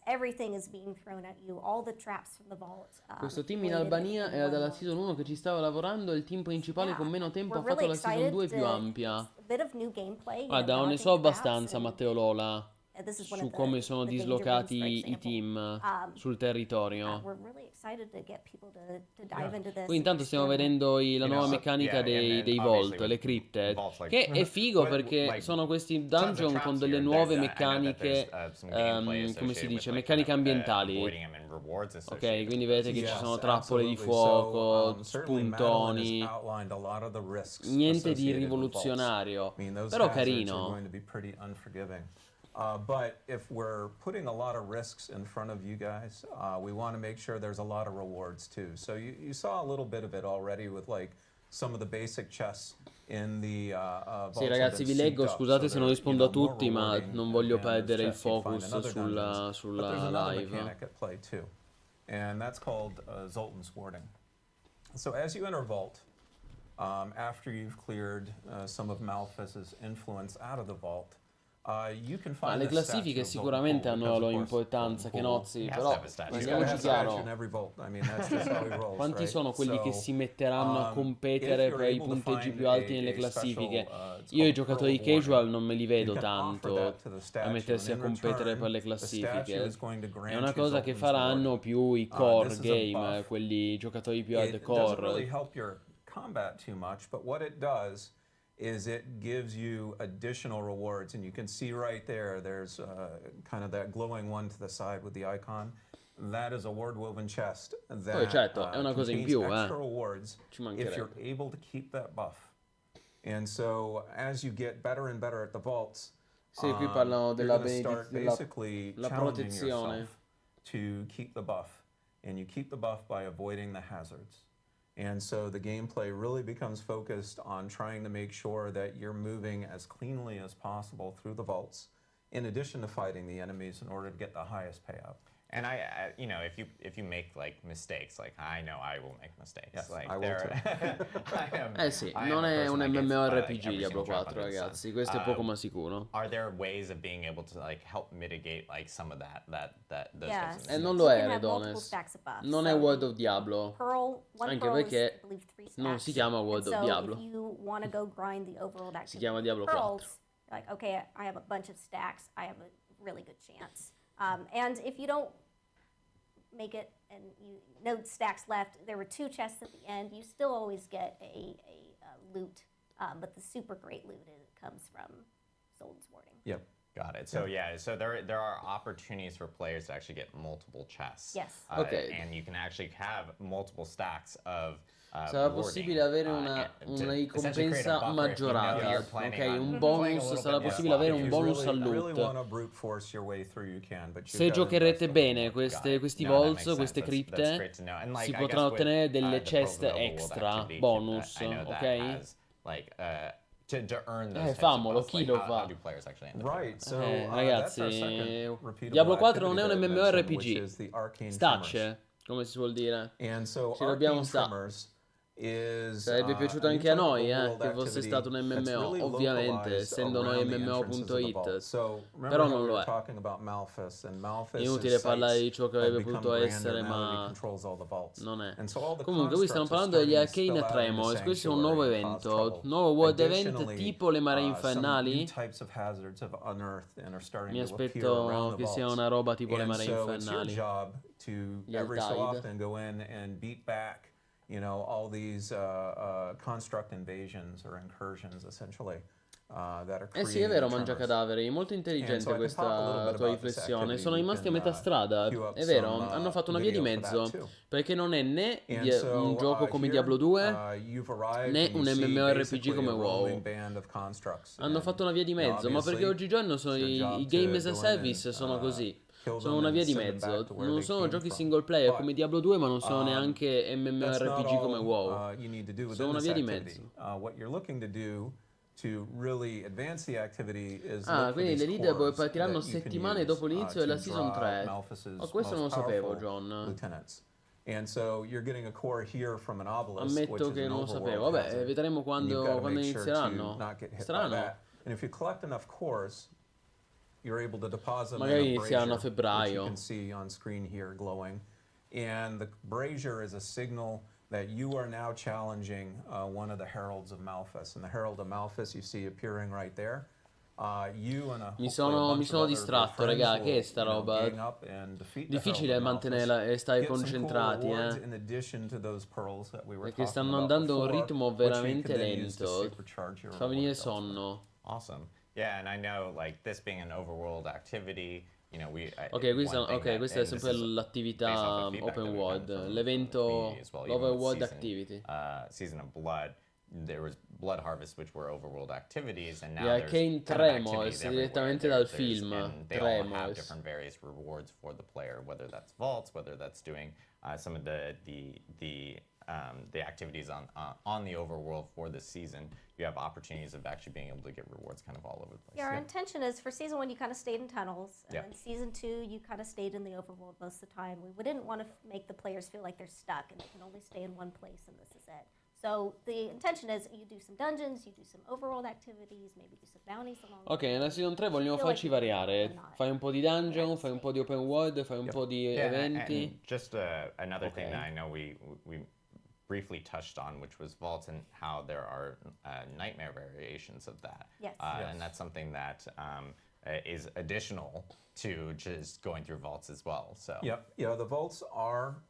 everything is being thrown at you, all the traps from the vault. Questo team in created Albania in era one dalla vault. Season 1 che ci stava lavorando e il team principale Yeah, con meno tempo we're ha fatto really la Season excited 2 più to- ampia. it's a bit of new gameplay, Guarda, non ne dodging so traps abbastanza, and- Matteo Lola, this is one su of come sono the danger dislocati rooms, for i example. team sul territorio. We're really excited to get people to dive into this. Qui intanto stiamo experiment. vedendo la You nuova know, meccanica yeah, dei and vault, obviously le with crypte, vaults, like, che è figo what- perché like, sono questi tons of dungeon traps con delle here. nuove I know that meccaniche, there's, some gameplay come si associated dice, with, meccaniche ambientali. avoiding them and rewards Ok, associated quindi with vedete che them. ci Yes, sono trappole di absolutely. fuoco, So, certainly Madeline has spuntoni, outlined a lot of the risks niente di associated with vaults. rivoluzionario, I mean, those però hazards are carino. going to be pretty unforgiving. But if we're putting a lot of risks in front of you guys, we want to make sure there's a lot of rewards too. So you saw a little bit of it already with like some of the basic chests in the vaults Sì, have ragazzi, been vi leggo, souped up, scusate so se non they're, rispondo a more tutti, ma rewarding non voglio than those perdere il chests you'd find in focus other dungeons. But there's sulla another live. mechanic at play too, and that's called Zoltan's Warding. So as you enter Vault, after you've cleared some of Malthus's influence out of the vault, you can Ma find le this statue classifiche of Zoltan sicuramente Pool, hanno because, la of loro course, importanza, Zoltan che Pool nozzi, has to però have a statue. He's got to have parliamoci a statue in chiaro. every vault. I mean, that's just how he rolls, Quanti right? sono quelli che So, si metteranno a if competere you're per i able to punteggi find più alti a nelle special, classifiche? it's Io i called giocatori Pearl casual Warning, non me li you vedo can offer that tanto to the a statue, mettersi a and in competere per return, le the statue classifiche. is going to È grant una you cosa che Zoltan's faranno Warding. più i This core is a game, buff. quelli giocatori più It doesn't really hardcore. help your combat too much, but what it does is it gives you additional rewards. And you can see right there, there's kind of that glowing one to the side with the icon. That is a word-woven chest that Poi certo, è una cosa in contains più, extra rewards Ci if you're mancherebbe. able to keep that buff. And so as you get better and better at the vaults, Sì, qui parlano you're della going to start basically la challenging protezione. yourself to keep the buff. And you keep the buff by avoiding the hazards. And so the gameplay really becomes focused on trying to make sure that you're moving as cleanly as possible through the vaults, in addition to fighting the enemies in order to get the highest payout. And you know, if you make like mistakes, like I know I will make mistakes. Yes, like I will Eh sì, I am non a è person un that gets, MMORPG every Diablo single drop 4, under the sun. ragazzi, questo è poco ma sicuro. Are there ways of being able to like help mitigate like some of those Yeah, types of so E non mistakes? lo you è, can have multiple Redones. stacks of buffs. Non è So World of Diablo. one Anche pearl is, I perché believe, 3 stacks. non si chiama And World of so Diablo. if you want to go grind the overworld Si activity chiama Diablo pearls, like, okay, I have a bunch of stacks, I have a really good chance. And if you don't make it and you no stacks left, there were 2 chests at the end, you still always get a loot, but the super great loot comes from Soul's Warding. Yep. Got it. So yeah, so there are opportunities for players to actually get multiple chests. Yes. Ok. And you can actually have multiple stacks of Sarà rewarding, possibile avere and una to essentially create a ricompensa buffer if you know maggiorata, you're planning ok? on Un playing a bonus, little sarà bit more possibile avere sloppy. un If you bonus al really loot. want to brute force your way through, you can, but Se giocherete bene questi No, that vaults, makes sense. queste That's cripte, great to know. And like si I potranno guess with, ottenere delle the chest Pearls of Overworld extra, activity, bonus, I know that ok? has like to earn those types of fammelo, buffs, chi like lo how fa? do players actually end up doing Right, that? so that's Ragazzi, our second repeatable Diablo 4 non activity è un that I mentioned, which MMORPG. is the arcane tremors. Stacce, come si suol dire. And so Ci dobbiamo arcane sta. tremors is Sarebbe piaciuto a new anche a type of noi, overworld che fosse activity stato un that's MMO, really ovviamente, localized essendo noi around the entrances of the vault. MMO.it. So remember Però how non we lo were è. talking about Malphas, and Malphas Inutile parlare di ciò che have avrebbe become potuto grander essere, now that he ma controls all the vaults. non è. And so all the Comunque, qui stiamo constructs are parlando degli starting to Arcane spill out into Tremors. Questo è un nuovo Sanctuary and cause evento, trouble. nuovo world event Additionally, tipo le maree some new infernali. types of hazards have unearthed and are starting Mi to appear aspetto around the che sia vaults. una roba tipo le And maree so it's your infernali. job to Gli every so Altaid. often go in and beat back, you know, all these construct invasions or incursions, essentially, that are Eh creating sì, è vero, the mangia tremors. cadaveri. Molto And intelligente so I can talk a little questa bit tua about this riflessione. activity. Sono We rimasti a can metà strada. queue up È vero, some hanno fatto una via di video for that mezzo. too. Perché non è né And un so gioco come here, Diablo 2, you've arrived né and un you see MMORPG basically come a rolling WoW. band of constructs. Hanno And, fatto una via di you know, mezzo, ma perché obviously, oggigiorno sono it's your i job game to as a go in service, and, sono così. kill Sono them una and via di send them back mezzo. to where Non they sono came giochi from. single player But, come Diablo 2, ma non sono neanche that's not MMORPG come all WoW. you need to do Sono within una this via di activity. mezzo. What you're looking to do to really advance the activity is Ah, look for quindi these le leaderboard cores partiranno that you can settimane use dopo l'inizio to della Season draw out 3. Malphas's Oh, questo non lo most sapevo, powerful John. lieutenants. And so you're getting a core here from an obelisk, which Ammetto is che an non lo sapevo. overworld Vabbè, hazard. vedremo And you've got to quando make sure to inizieranno. not get hit by Strano. that. And if you collect enough cores, you're able to deposit them Magari in a inizieranno a brazier, which febbraio. you can see on screen here glowing. And the brazier is a signal that you are now challenging one of the heralds of Malphas. And the herald of Malphas you see appearing right there. You and Mi hopefully a sono bunch of other distratto, friends raga, will, che è sta you know, roba? gang up and defeat the herald Difficile of mantenere Malphas. stare Get some cool concentrati, rewards in addition to those pearls that we were Perché talking stanno about andando a un before, ritmo which you veramente can then use to lento. supercharge your Fa reward venire elsewhere. sonno. Awesome. Yeah, and I know like this being an overworld activity, you know, Ok, questa è sempre l'attività open world, l'evento l'overworld activity. Season of Blood, there was Blood Harvest, which were overworld activities, and now Gli there's Arcane kind of Tremors, activities everywhere. direttamente dal film, And they all have Tremors. different various rewards for the player, whether that's vaults, whether that's doing some of the activities on the overworld for this season. You have opportunities of actually being able to get rewards kind of all over the place. Yeah, our intention is for season 1 you kind of stayed in tunnels, and Yeah. then season 2 you kind of stayed in the overworld most of the time. We didn't want to make the players feel like they're stuck and they can only stay in one place and this is it. So the intention is you do some dungeons, you do some overworld activities, maybe do some bounties along the Ok, way. nella season 3 vogliono Feel farci like variare. why not? Fai un po' di dungeon, fai un po' di open world, fai un po' di Yeah, eventi. and just another thing Okay. that I know we briefly touched on, which was vaults and how there are nightmare variations of that. Yes. And that's something that is additional to just going through vaults as well. So Yep. Yeah, the vaults are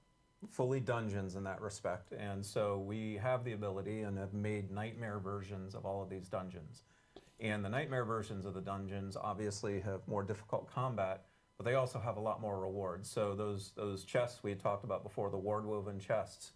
fully dungeons in that respect. And so we have the ability and have made nightmare versions of all of these dungeons. And the nightmare versions of the dungeons obviously have more difficult combat, but they also have a lot more rewards. So those chests we had talked about before, the ward-woven chests,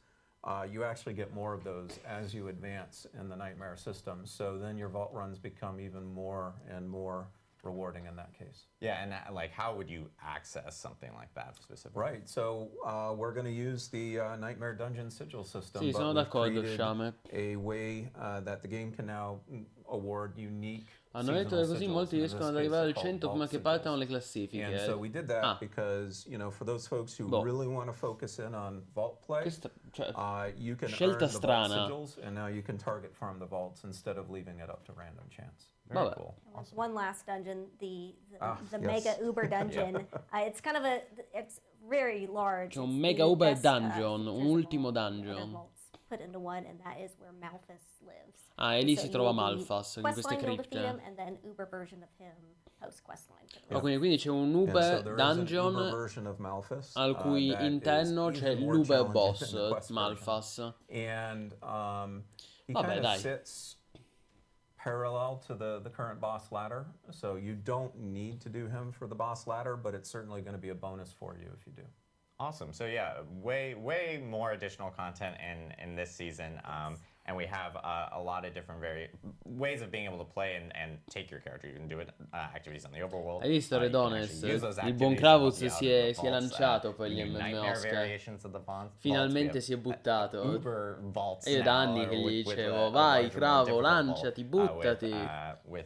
you actually get more of those as you advance in the nightmare system. So then your vault runs become even more and more rewarding in that case. yeah, and like how would you access something like that specifically? Right, so we're going to use the Nightmare Dungeon Sigil system. Sì, but sono we've d'accordo, created Sciame. a way that the game can now award unique Hanno detto che così molti riescono ad arrivare al 100 prima che partano le And classifiche. so we did that Ah, because, for those folks who boh, really want to focus in on vault play, cioè, you can scelta earn the vault strana. sigils, and now you can target farm the vaults instead of leaving it up to random chance. Very Vabbè. cool. And there's Awesome. one last dungeon, the Yes. mega uber dungeon. It's kind of it's very large. C'è un It's mega the uber best, dungeon, un features of ultimo all the other dungeon. vaults put into one, and that is where Malthus lives. Ah, e And lì so si you trova will be Malphas, in queste questline, you'll defeat him, cripte. and then uber version of him post questline. Oh, quindi c'è un And so Uber there is an Uber dungeon version of Malphas al cui that is interno c'è even more l'Uber challenging boss, than the quest version. Malphas. And he Vabbè, kind of dai. sits parallel to the current boss ladder. So you don't need to do him for the boss ladder, but it's certainly going to be a bonus for you if you do. Awesome. So yeah, way more additional content in this season, and we have a lot of different ways of being able to play and take your character. You can do it activities on the overworld. Hai visto, You can Redones? actually use those Il buon activities to help Kravuz you out si in è the vaults. lanciato per You gli can do MMO, nightmare Oscar. variations of the vaults. Finalmente We have, si è buttato. Uber vaults E io da anni che gli dicevo, vai, larger, more Cravo, difficult lanciati, vault, buttati. with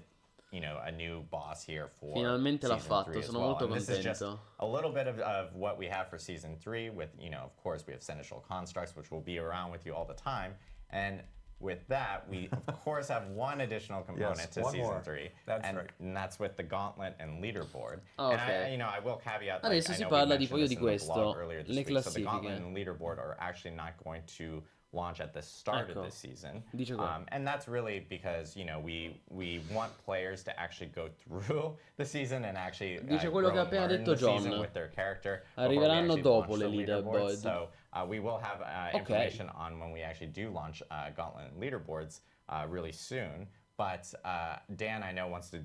a new boss here for Finalmente l'ha season fatto, 3 as sono well. molto And this is just contento. a little bit of what we have for season 3 with, of course, we have seneschal constructs, which will be around with you all the time. And with that, we, of course, have one additional component Yes, to one season more. 3. That's and, right. and that's with the gauntlet and leaderboard. Ok. And I will caveat, Adesso I si know parla we di proprio mentioned di this in the blog questo, earlier this le week. So the gauntlet classifiche. and leaderboard are actually not going to launch at the start Ecco, of this season. dice qua. And that's really because, we want players to actually go through the season and actually Dice quello che ha appena learn detto the season John. with their character before we Arriveranno actually dopo launch le the leaderboard. leaderboards. So we will have Ok. information on when we actually do launch Gauntlet and leaderboards really soon. But Dan, I know, wants to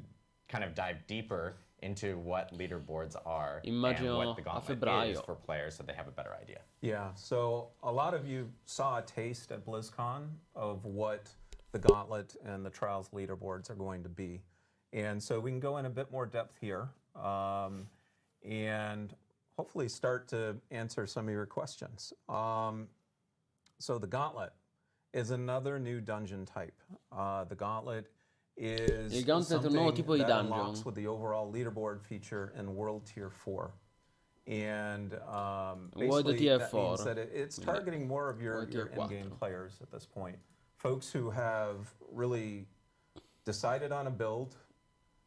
kind of dive deeper into what leaderboards are Immagino and what the a Gauntlet febbraio. is for players so they have a better idea. Yeah, so a lot of you saw a taste at BlizzCon of what the Gauntlet and the Trials leaderboards are going to be. And so we can go in a bit more depth here and hopefully start to answer some of your questions. So the Gauntlet is another new dungeon type. The Gauntlet is Il Gauntlet è un nuovo something tipo di that dungeon. unlocks with the overall leaderboard feature in World Tier 4. And World basically Tier that 4. means that it's targeting more of your World Tier in-game 4. players at this point. Folks who have really decided on a build,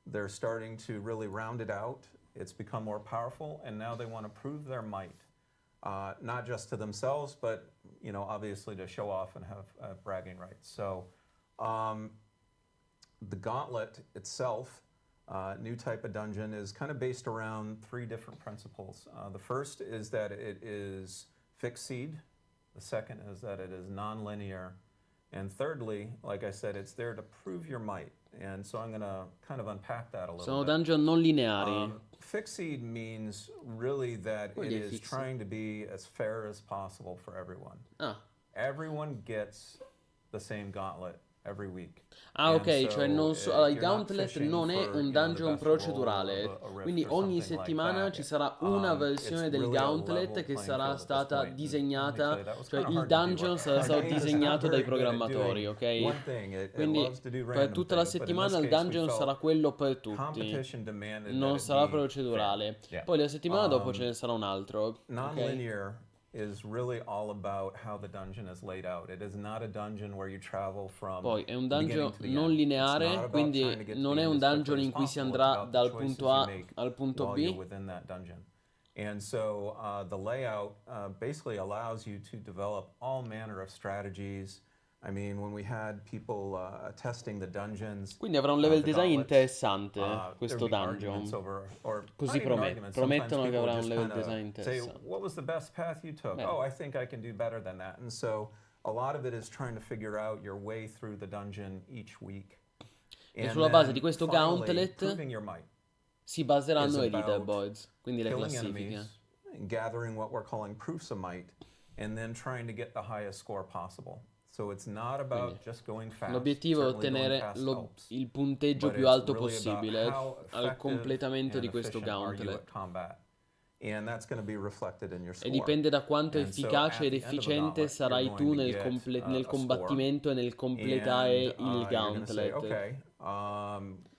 they're starting to really round it out. It's become more powerful, and now they want to prove their might, not just to themselves, but obviously to show off and have bragging rights. So the Gauntlet itself, new type of dungeon, is kind of based around 3 different principles. The first is that it is fixed seed. The second is that it is non-linear. And thirdly, like I said, it's there to prove your might. And so I'm going to kind of unpack that a little Sono bit. dungeon non lineari. Fixed seed means really that Vuol it dire is fixed? trying to be as fair as possible for everyone. Ah. Everyone gets the same gauntlet every week. Ah, And ok, cioè non so, allora, il you're not Gauntlet fishing non è for, un the dungeon best roll procedurale, of a rift quindi or ogni something like settimana that. ci sarà una versione It's del really a Gauntlet level che playing sarà field at this stata point. And let me disegnata, tell you, that was cioè kinda il hard to do. dungeon sarà Our stato game is not disegnato dai very good at programmatori, doing ok? one thing. It Quindi loves to do per random tutta la things, but in settimana this il case we dungeon felt sarà quello per tutti, competition demanded non that it sarà be procedurale. fair. Yeah. Poi la settimana dopo ce ne sarà un altro, ok? Non-linear is really all about how the dungeon is laid out. It is not a dungeon where you travel from Poi è un the beginning dungeon to the non end. It's not lineare, about trying to quindi get to non the è end un as quickly dungeon as in cui si possible. It's andrà about the dal choices punto you A make al punto while B. you're within that dungeon. And so the layout basically allows you to develop all manner of strategies. I mean, when we had people testing the dungeons, Quindi avrà un level the design gauntlets, interessante there'd questo be arguments dungeon. over, or Così not even arguments. promettono Sometimes che people avrà un just level kinda design say, interessante. what was the best path you took? Bene. Oh, I think I can do better than that. And so a lot of it is trying to figure out your way through the dungeon each week. E And sulla base then di questo finally, Gauntlet proving your might. si baseranno is i about leaderboards, quindi le Killing classifiche. enemies, and gathering what we're calling proofs of might, and then trying to get the highest score possible. So it's not about Quindi, just going fast. l'obiettivo è Certainly going ottenere fast helps, il punteggio but più it's alto really possibile about how al effective completamento di and questo efficient are you Gauntlet. at combat. And that's going to be reflected in your E score. dipende da quanto And so efficace ed at the end of the efficiente gauntlet, sarai you're tu going to nel, get, nel a combattimento e nel score. completare And, il you're going to say, Gauntlet. okay,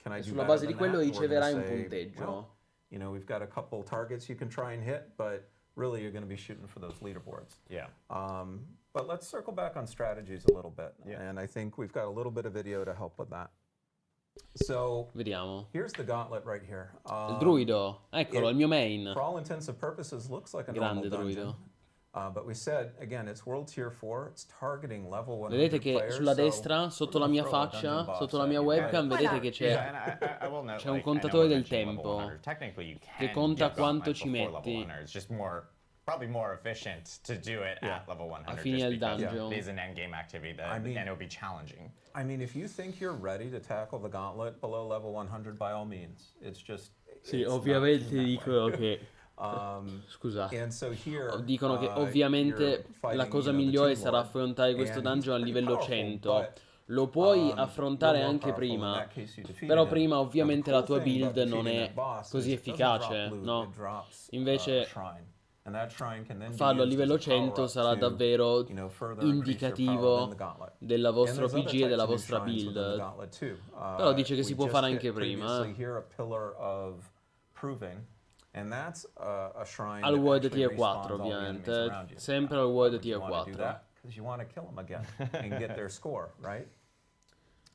can I E do sulla better base than di quello that? And we're gonna riceverai un say, punteggio. well, you know, we've got a couple targets you can try and hit, but really you're going to be shooting for those leaderboards. Yeah. But let's circle back on strategies a little bit. Yeah. And I think we've got a little bit of video to help with that. So Vediamo. here's the gauntlet right here. Il druido, eccolo, il mio main. For all intents and purposes, looks like a normal Grande dungeon. druido. But we said, again, it's World Tier 4, it's targeting level 100 Vedete che players, sulla so destra, sotto la we're mia gonna throw a dungeon faccia, boss sotto la at mia you, webcam, right? vedete che Yeah, c'è and I will note, c'è un like, I know contatore we're del mentioning level tempo. 100. Technically, you che can conta give quanto gauntlet ci before level metti. 100. It's just probably more efficient to do it at level 100 fine just del because dungeon. it is an endgame activity that, I mean- and it would be challenging. I mean, if you think you're ready to tackle the gauntlet below level 100, by all means. It's just... Sì, it's not ovviamente that way. dicono che scusate. And so here, Dicono che you're ovviamente fighting, la cosa you know, the migliore Tomb sarà Lord, affrontare questo and he's dungeon a pretty livello powerful, 100. but, Lo puoi you're affrontare more anche powerful. In prima, that case, you defeated però him. prima Now, the ovviamente cool la tua thing about build non defeating è that boss così is it doesn't drop efficace, loot, no? it drops, Invece a shrine. And that shrine can then be farlo a used livello as a power 100 up sarà to, davvero you know, further increase your power within indicativo the gauntlet. della And vostra there's other PG e della types of new vostra shrines within the build. gauntlet too. Però dice che We si può just fare hit anche prima. previously here a pillar of proving, and that's a shrine Al that World actually Tier 4 respawns all the enemies ovviamente, around you. sempre al Why World would you Tier want to do 4. that? Because you want to kill them again and get their score, right?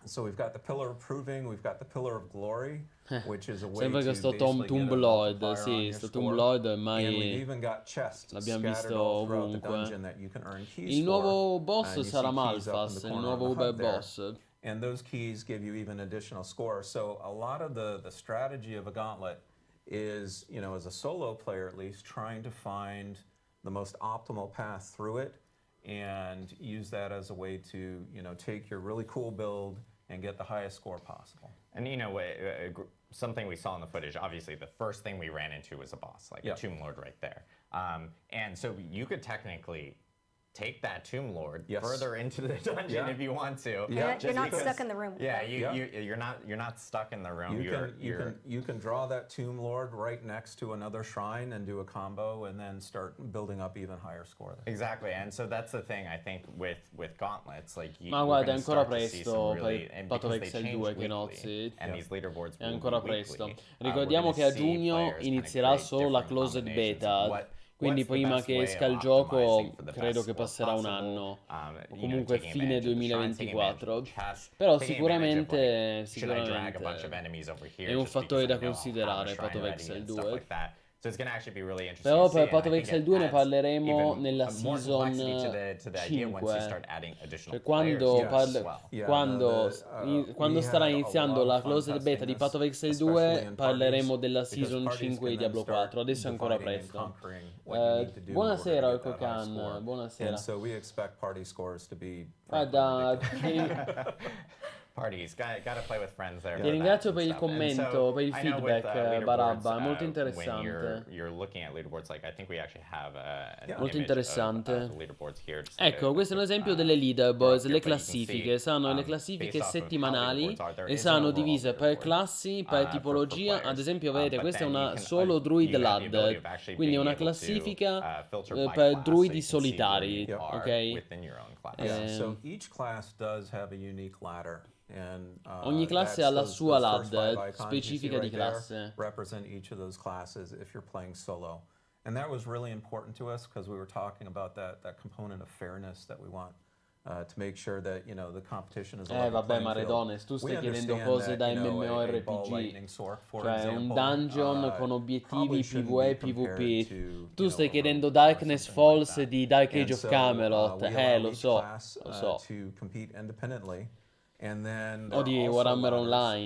So we've got the pillar of proving, we've got the pillar of glory, which is a way Sembra to che sto Tomb basically get a Lord, multiplier on sì, your sto score. Tomb Lord And we've ormai even got chests l'abbiamo scattered visto all throughout the ovunque. dungeon that you can earn keys Il nuovo for. boss And you sarà see keys up in Malphas, the il corner nuovo of the Uber HUD there. boss. And those keys give you even additional score. So a lot of the strategy of a gauntlet is, you know, as a solo player at least, trying to find the most optimal path through it and use that as a way to, you know, take your really cool build and get the highest score possible. And you know, something we saw in the footage, obviously the first thing we ran into was a boss, like Yeah. a Tomb Lord right there. And so you could technically take that Tomb Lord Yes. further into the dungeon Yeah. if you want to. Yeah. You're just not because- stuck in the room. Yeah, right? you're not stuck in the room. You can draw that Tomb Lord right next to another shrine and do a combo and then start building up even higher score there. Exactly, and so that's the thing I think with gauntlets, like Ma we're guarda, è gonna ancora start to see presto some per really, and Path of because they Exile change 2 che weekly, nozzi. and these leaderboards È will ancora be presto. weekly, Ricordiamo we're che a gonna see giugno players kinda inizierà create solo la different closed combinations. beta, quindi What's the prima best che way esca of il gioco optimizing for the credo best che score passerà un possible? anno, o You know, comunque taking fine advantage of the shrines, taking advantage 2024. of the chests, Però taking advantage of, sicuramente, should I drag a bunch of enemies over here è un just fattore because da I know I'll have a considerare shrine Path of ready Exile and stuff 2. like that. So it's going to actually be really interesting Però to see, per and Path I of think Exile it 2 ne adds parleremo even nella more complexity season to the idea once you 5. start adding additional Cioè quando, players Yes. as well. Yeah, quando, quando we starà had a iniziando lot la of fun closed beta testing di Path of this, Exile especially 2 in parleremo parties, della because season parties 5 di can then Diablo start 4. Adesso è ancora dividing and presto. conquering what you need to do in order to Buonasera get that high Kokan, score. buonasera. And so we expect party scores to be Guarda, ridiculous. Parties, gotta play with friends there. Ti for ringrazio that per il and stuff. And commento, so, per il I know with, feedback, leaderboards, Barabba, è molto when interessante. you're looking at leaderboards, like I think we actually have an Yeah. Molto image of interessante. the leaderboards here. Just Ecco, a questo è un quick, esempio delle leaderboards, here, le but you can see, classifiche. Saranno le based classifiche off of how settimanali leaderboards are, there e is an saranno overall divise per leaderboard, classi, per for tipologia. Ad players. esempio, vedete, But questa è then you una can, solo druid you have the ability lad, of actually quindi è being una able to, classifica filter by per class, so druidi you can see where solitari, you are ok? within your own class. Yeah, so Um, each class does have a unique ladder. And, Ogni classe that's ha la those sua first five ladder icons you see specifica di right there classe. represent each of those classes if you're playing solo. And that was really important to us because we were talking about that component of fairness that we want to make sure that, you know, the competition is a level Vabbè, playing field. Maredones, tu We stai chiedendo understand cose that, da you know, a ball MMORPG. lightning sword, for Cioè un example, dungeon con obiettivi probably shouldn't PvE e be compared PvP. to, you Tu know, stai a chiedendo rogue or Darkness something like Falls that. di Dark And Age of so, Camelot. we allow Lo each so, class, lo so. to compete independently. And then O there di are also Warhammer ladders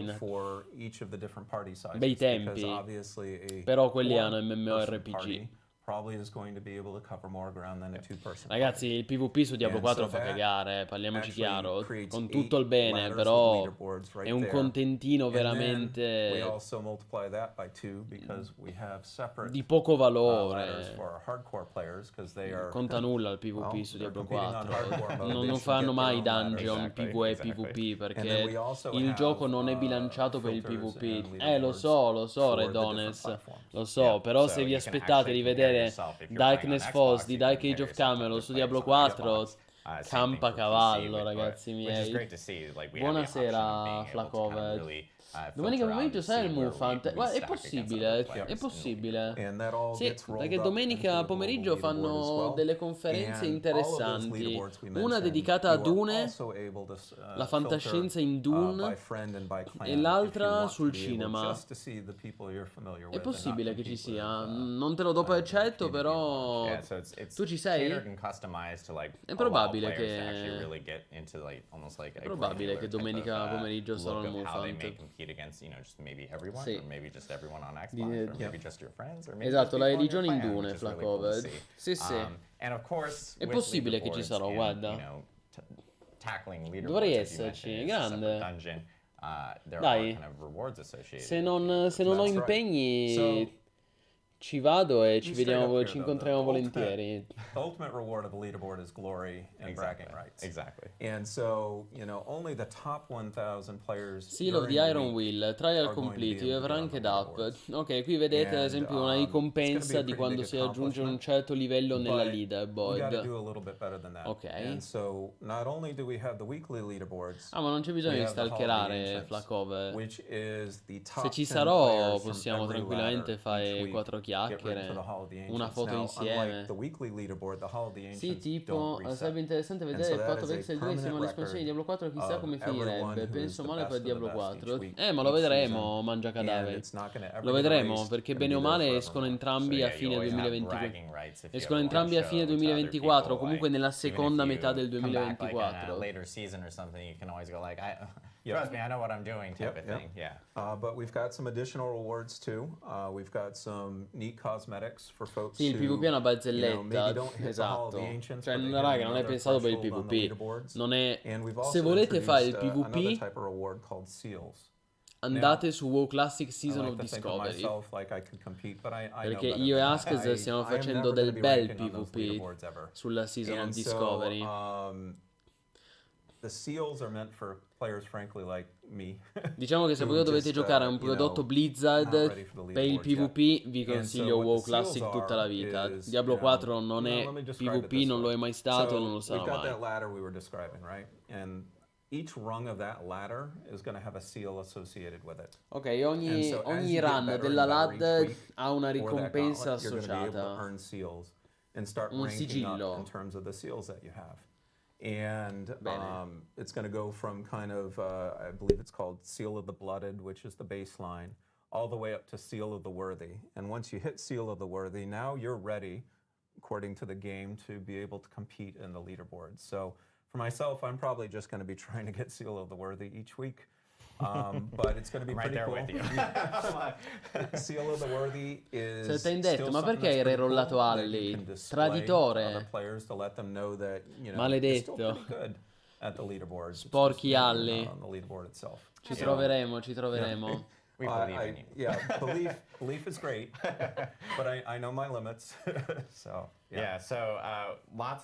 Online. for each of the different party sizes. Bei Because tempi. obviously a Però quelli four hanno person MMORPG. party probably is going to be able to cover more ground than a two-person Ragazzi, il PvP su Diablo And 4 so fa that cagare, parliamoci actually chiaro, creates con 8 tutto il bene, ladders però with leaderboards right è un there. contentino And then we veramente also multiply that by 2 because we have separate di poco ladders valore. for our hardcore players because they are Conta nulla il PvP well, su they're Diablo competing on 4. hardcore mode, Non they should faranno get mai their own ladders. dungeon, Exactly, PvE, exactly. PvP And then we perché also il have, gioco non è bilanciato per il filters PvP. and Lo leaderboards so, for the different Redones, platforms. lo so, Yeah, però so se vi you can aspettate di actually compare vedere yourself if you're Darkness playing on Falls Xbox, di you can Dark compare Age of yourself to Camelot other su Diablo players on 4, Xbox. Same thing campa for PC cavallo, with, ragazzi which is miei. great to see. Like we have the option Buonasera, of being able to kind of Flacovet. really Domenica filter out pomeriggio and sai see il where Mufant? we Guarda, è stack against other possibile, players è in the league. possibile. And that all Sì, gets rolled perché up domenica into the global pomeriggio leaderboard as fanno well. delle conferenze And all of those interessanti. leaderboards we Una mentioned, dedicata a you are Dune, also able to la filter fantascienza in by Dune, friend and by e clan if you l'altra want to sul be able cinema. just to see the people you're familiar È with and not possibile che ci compete with, sia, non te lo do per eccetto, PvP però Yeah, so it's tu ci sei? catered and customized to like È allow probabile players to actually che really get into like almost like a probabile che granular type domenica of, pomeriggio sarà look il of how they may Mufant. compete against, just maybe everyone, Sì. or maybe just everyone on Xbox, Di- or maybe just your friends, or maybe Esatto, just la people on your religione in clan, Dune, which is really cool to Flacove. see. Sì, sì. And of course, È with possibile che ci leaderboards sarò, and, guarda. tackling Dovrei leaderboards, as you esserci, mentioned, is a separate grande. dungeon. There are Dai, kind of rewards associated se with non, leaderboards. se non ho That's right. impegni So, ci vado e ci be straight up vediamo, here, ci though, incontriamo the ultimate- volentieri. The ultimate reward of the leaderboard is glory and bragging rights. Exactly. And so, only the top 1,000 players Seal of during the the Iron week Will, trial are going to be complete, you able have to be on ranked the up. leaderboards. Ok, qui vedete ad And, esempio una it's gonna be ricompensa a di pretty quando big si raggiunge un accomplishment, certo livello nella but we got to leaderboard. do a little bit better than that. Ok. And so, not only do we have the weekly leaderboards, Ah, ma non c'è bisogno we di have the Hall of the stalkerare, Ancients, Flacove. which is the Se top ci 10 sarò players from possiamo every tranquillamente ladder fare each week quattro get right to chiacchiere, the Hall of the una Ancients. foto Now, insieme. unlike the weekly leaderboard, the Hall of the Sì, Ancients tipo, don't reset. sarebbe interessante And vedere so il that fatto is che a se permanent giocassimo l'espansione di Diablo 4 chissà of come everyone finirebbe. who is Penso the male best per of the Diablo best 4. each week, Ma lo each vedremo, season, mangia and cadaveri. it's not gonna ever Lo get vedremo erased, perché gonna bene o be there male escono forevermore. entrambi So, a yeah, you fine always have 2024. bragging rights if you Escono ever wanna entrambi a show fine to other 2024, people, comunque like, nella even seconda if metà you del come back, like, in a 2024. later season or something, you can always go like, Yep. trust me, I know what I'm doing type Yep, of yep. thing. Yeah. But we've got some additional rewards too. We've got some neat cosmetics for folks Sì, il who, PvP è una maybe barzelletta, don't hit the Hall of esatto. the Ancients, Cioè, but they raga, hit non è another pensato per il threshold on the PvP. leaderboards. Non è... And we've Se also volete fare il introduced, another PvP, type of reward called seals. andate su WoW Classic I Season like of to think of Discovery. myself like I could compete, but I know Perché better io e than Askez that. stiamo I am facendo never del gonna be bel ranking on those PvP leaderboards ever. sulla Season of And Discovery. so, the seals are meant for players, frankly, like me. Diciamo che se who voi dovete just, giocare a un you prodotto know, Blizzard not ready for the per il leaderboards yet. PvP vi And so consiglio what WoW the seals Classic tutta la vita. is, Diablo 4 non è let me describe it PvP, this non lo way. è mai stato e non lo So sarà we've got mai. that ladder we were describing, right? And each rung of that ladder is going to have a seal associated with it. Ok, And ogni, so as ogni you get run better della and better ladder each week ha una for that ricompensa gauntlet, you're going to be able to associata. earn seals and start Un ranking sigillo. up in terms of the seals that you have. And Bene. it's going to go from kind of, I believe it's called Seal of the Blooded, which is the baseline, all the way up to Seal of the Worthy. And once you hit Seal of the Worthy, now you're ready, according to the game, to be able to compete in the leaderboard. So for myself, I'm probably just going to be trying to get Seal of the Worthy each week. But it's going to be I'm right pretty there cool. with you. Seal of the Worthy is Se t'hai detto, still ma something perché hai that's pretty rerollato cool that Alli? you can display to Traditore. other players to let them know that, you're still Maledetto. pretty good at the leaderboard. It's Sporchi just, Alli. not on the leaderboard itself. Ci So, troveremo, ci troveremo. We believe in you. Yeah, belief is great, but I know my limits. So Yeah, so lots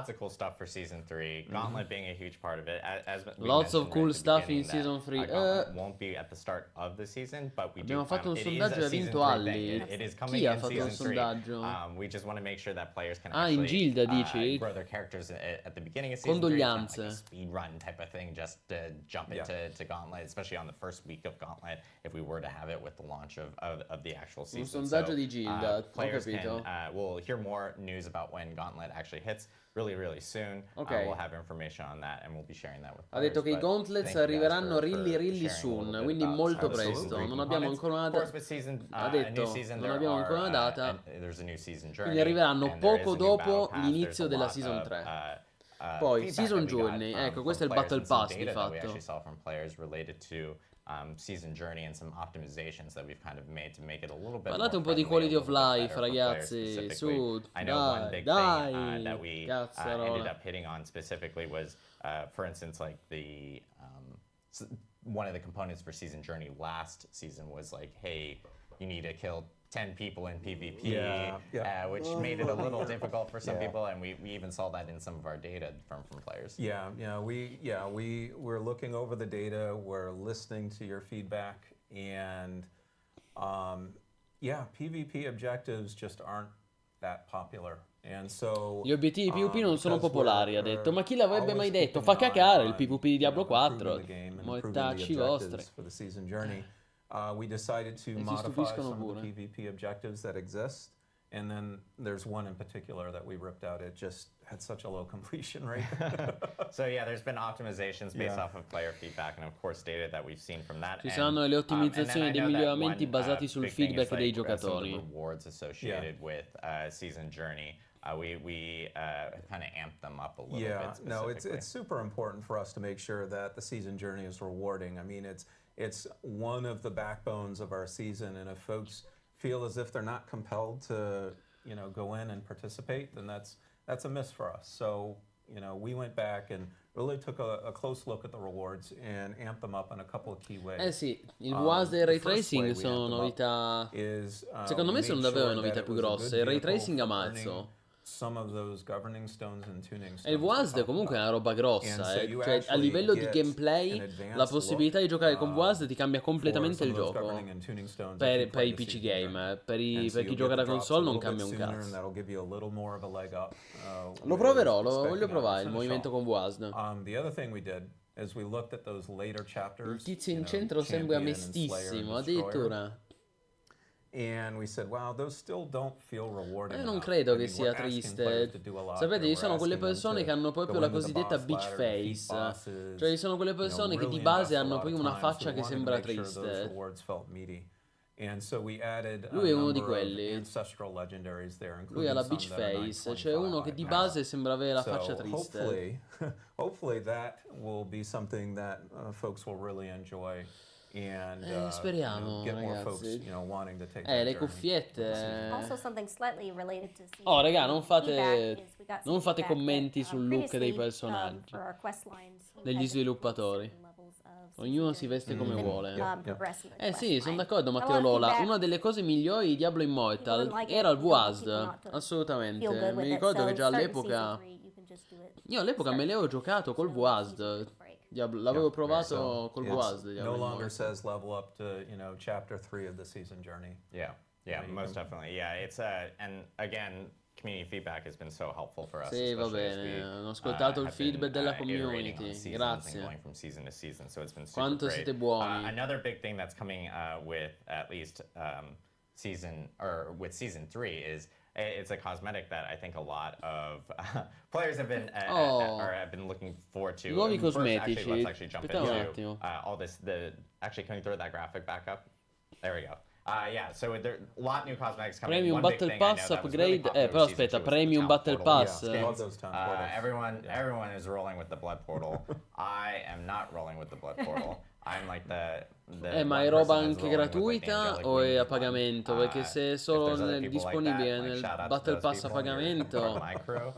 of cool stuff for season 3. Gauntlet being a huge part of it. As we Lots of mentioned cool right at the stuff in beginning, season that, 3. Gauntlet won't be at the start of the season, but we Abbiamo do plan fatto un it is sondaggio e a ha season vinto 3 Alli. thing. It is coming Chi ha in fatto un season 3. sondaggio? We just want to make sure that players can Ah, in actually Gilda, dici? grow their characters at the beginning of season 3. It's not like a Condoglianze. speed run type of thing, just to jump into Gauntlet, especially on the first week of Gauntlet, if we were to have it with the launch of the actual season. Un sondaggio di Gilda, ho Players capito. we'll hear more news about when Gauntlet actually hits really soon. Ok. We'll have information on that and we'll be sharing that with Ha detto players, che i but gauntlets thank you guys arriveranno for really sharing a soon, little bit quindi about molto some of the season presto. 3 Non abbiamo components. ancora una Of course, data. with season, Ha a new detto, season, non there abbiamo are, ancora una data. there's a new season Quindi journey, arriveranno and there is poco a new dopo battle pass. l'inizio There's a della lot season of, 3. feedback Poi, that season we got journey, from- ecco, questo è il from battle players and some pass di data that we fatto. actually saw from players related to season journey and some optimizations that we've kind of made to make it a little bit Parlate more un po' di friendly, quality a of little bit life, better for players ragazzi. specifically. Su, I know one dai, big dai, thing that we ended cazzarola. up hitting on specifically was, for instance, like the one of the components for season journey last season was like, hey, you need to kill 10 people in PvP, Yeah. which made it a little difficult for some Yeah. people, and we even saw that in some of our data from players. We're looking over the data, we're listening to your feedback, and PvP objectives just aren't that popular. And so, Gli obiettivi PvP non sono because popolari, ha we're detto. Ma chi l'avrebbe mai always detto? keeping Fa an eye cacare il on, PvP di Diablo improving 4. the game and Ma improving the Mortacci objectives vostri. for the season journey, we decided to E si modify stupiscono some of the pure. PvP objectives that exist. And then there's one in particular that we ripped out. It just had such a low completion rate. So yeah, there's been optimizations based Yeah. off of player feedback and of course data that we've seen from that Ci end. saranno le And then ottimizzazioni I dei know that miglioramenti one, basati sul big thing is, feedback dei like, some of the giocatori. rewards associated with season journey. We kind of amped them up a little Yeah, bit no, specifically. it's super important for us to make sure that the season journey is rewarding. I mean, it's one of the backbones of our season, and if folks feel as if they're not compelled to, go in and participate, then that's a miss for us. So, we went back and really took a close look at the rewards and amped them up in a couple of key ways. Eh sì, il WASD e il ray The first way tracing we sono amped them up novità. is, Secondo me we sono made davvero le sure novità that più it was a grosse. good Il ray vehicle tracing ha for mazzo. earning some of those governing stones and tuning stones. E il we WASD talked comunque è about. una roba And grossa, so you Cioè, a actually livello di get gameplay, an la advanced possibilità di look, giocare con WASD ti cambia for completamente some il of those gioco. governing and tuning stones if Per, you per play i the PC season journey. game, per, And so per chi you'll gioca get da the drops a console non little bit cambia un sooner, and cazzo. that'll give you a little more of a leg up. Lo with proverò, lo voglio expecting provare il others to movimento finish con WASD. off. The other thing we did is we looked at those later chapters. Il tizio in you know, centro sembra Champion and Slayer and mestissimo, Destroyer. addirittura. And we said, wow, those still don't feel rewarding Io non enough. credo I che mean, sia we're asking triste. players to do a lot Sapete, here. ci We're sono quelle asking them persone to che hanno proprio go la into the cosiddetta boss bitch ladder, defeat face. bosses, Cioè, ci sono quelle persone che really di base invest a hanno lot proprio of una time. So faccia we che wanted to sembra make sure those triste. rewards felt meaty. And so we added a Lui è uno di number of quelli. ancestral legendaries there, Lui ha including la some bitch that are face, cioè uno che di 925 base sembra avere la So faccia triste. hopefully that will be something that folks will really enjoy. And speriamo, get more folks ragazzi. wanting to take that Le journey. cuffiette. Also, something slightly related to season Oh, raga, non fate- feedback is we got some non fate feedback commenti that, sul look dei previously, personaggi, for our quest lines, we degli had to sviluppatori. certain levels of Ognuno season si veste journey come and, vuole. progress in the Eh quest sì, sono line. d'accordo Got a Matteo lot of Lola. feedback. Una delle cose migliori di Diablo People Immortal didn't like era it. il We don't want WASD. people not to Assolutamente. feel good Mi with it, ricordo so che già starting all'epoca season 3, you can just do it. io all'epoca me l'avevo giocato col WASD. L'avevo provato col It's WASD. no Diablo longer Immortal. says level up to chapter 3 of the season journey. Yeah, most definitely. Yeah, it's and again, community feedback has been so helpful for us. Sì, va especially as bene. we, Ho ascoltato il have feedback been, della iterating community. on seasons Grazie. and going from season to season, so it's been super Quanto great. siete buoni. Another big thing that's coming with at least with season 3 is it's a cosmetic that I think a lot of players have been have been looking forward to. Nuovi First, cosmetici. let's actually jump Aspetta un into attimo. all this. Actually, can you throw that graphic back up? There we go. Yeah, so there a lot new cosmetics coming. Premium One big Battle thing I know Pass that was really upgrade. popular Però with season aspetta, 2 was the Premium town Battle portal Pass. Yeah, love those town portals. Everyone is rolling with the blood portal. I am not rolling with the blood portal. I'm like the Ma è one roba person anche that's rolling with, like, the gratuita angelic o è a wings one. pagamento? Perché se è If solo there's other people like disponibile that, nel shout out to Battle those Pass a people, you're pagamento. part of my crew.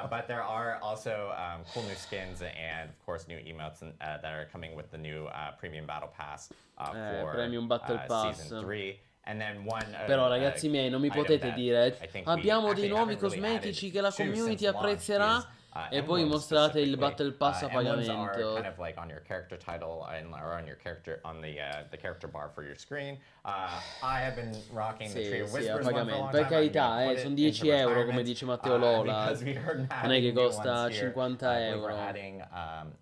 But there are also cool new skins and of course new emotes that are coming with the new Premium Battle Pass for Premium Battle Pass. Season 3. And then Però ragazzi miei, non mi item potete that dire I think abbiamo we dei actually nuovi haven't really cosmetici added che la to community since launch apprezzerà is, e poi emblems mostrate il specifically. Battle Pass a Emblems are pagamento. kind of like on your character title or on your character on the character bar for your screen. I have been rocking the Tree Sì, of sì, a Whispers one for a pagamento. long Per time. I'm gonna carità, put it sono into 10 euro come retirement, dice Matteo Lola. because we are Non è che adding new costa ones here. 50 I believe euro. We're adding,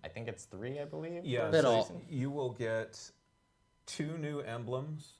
I think it's 3, I believe. Yeah, for Però- so you will get 2 new emblems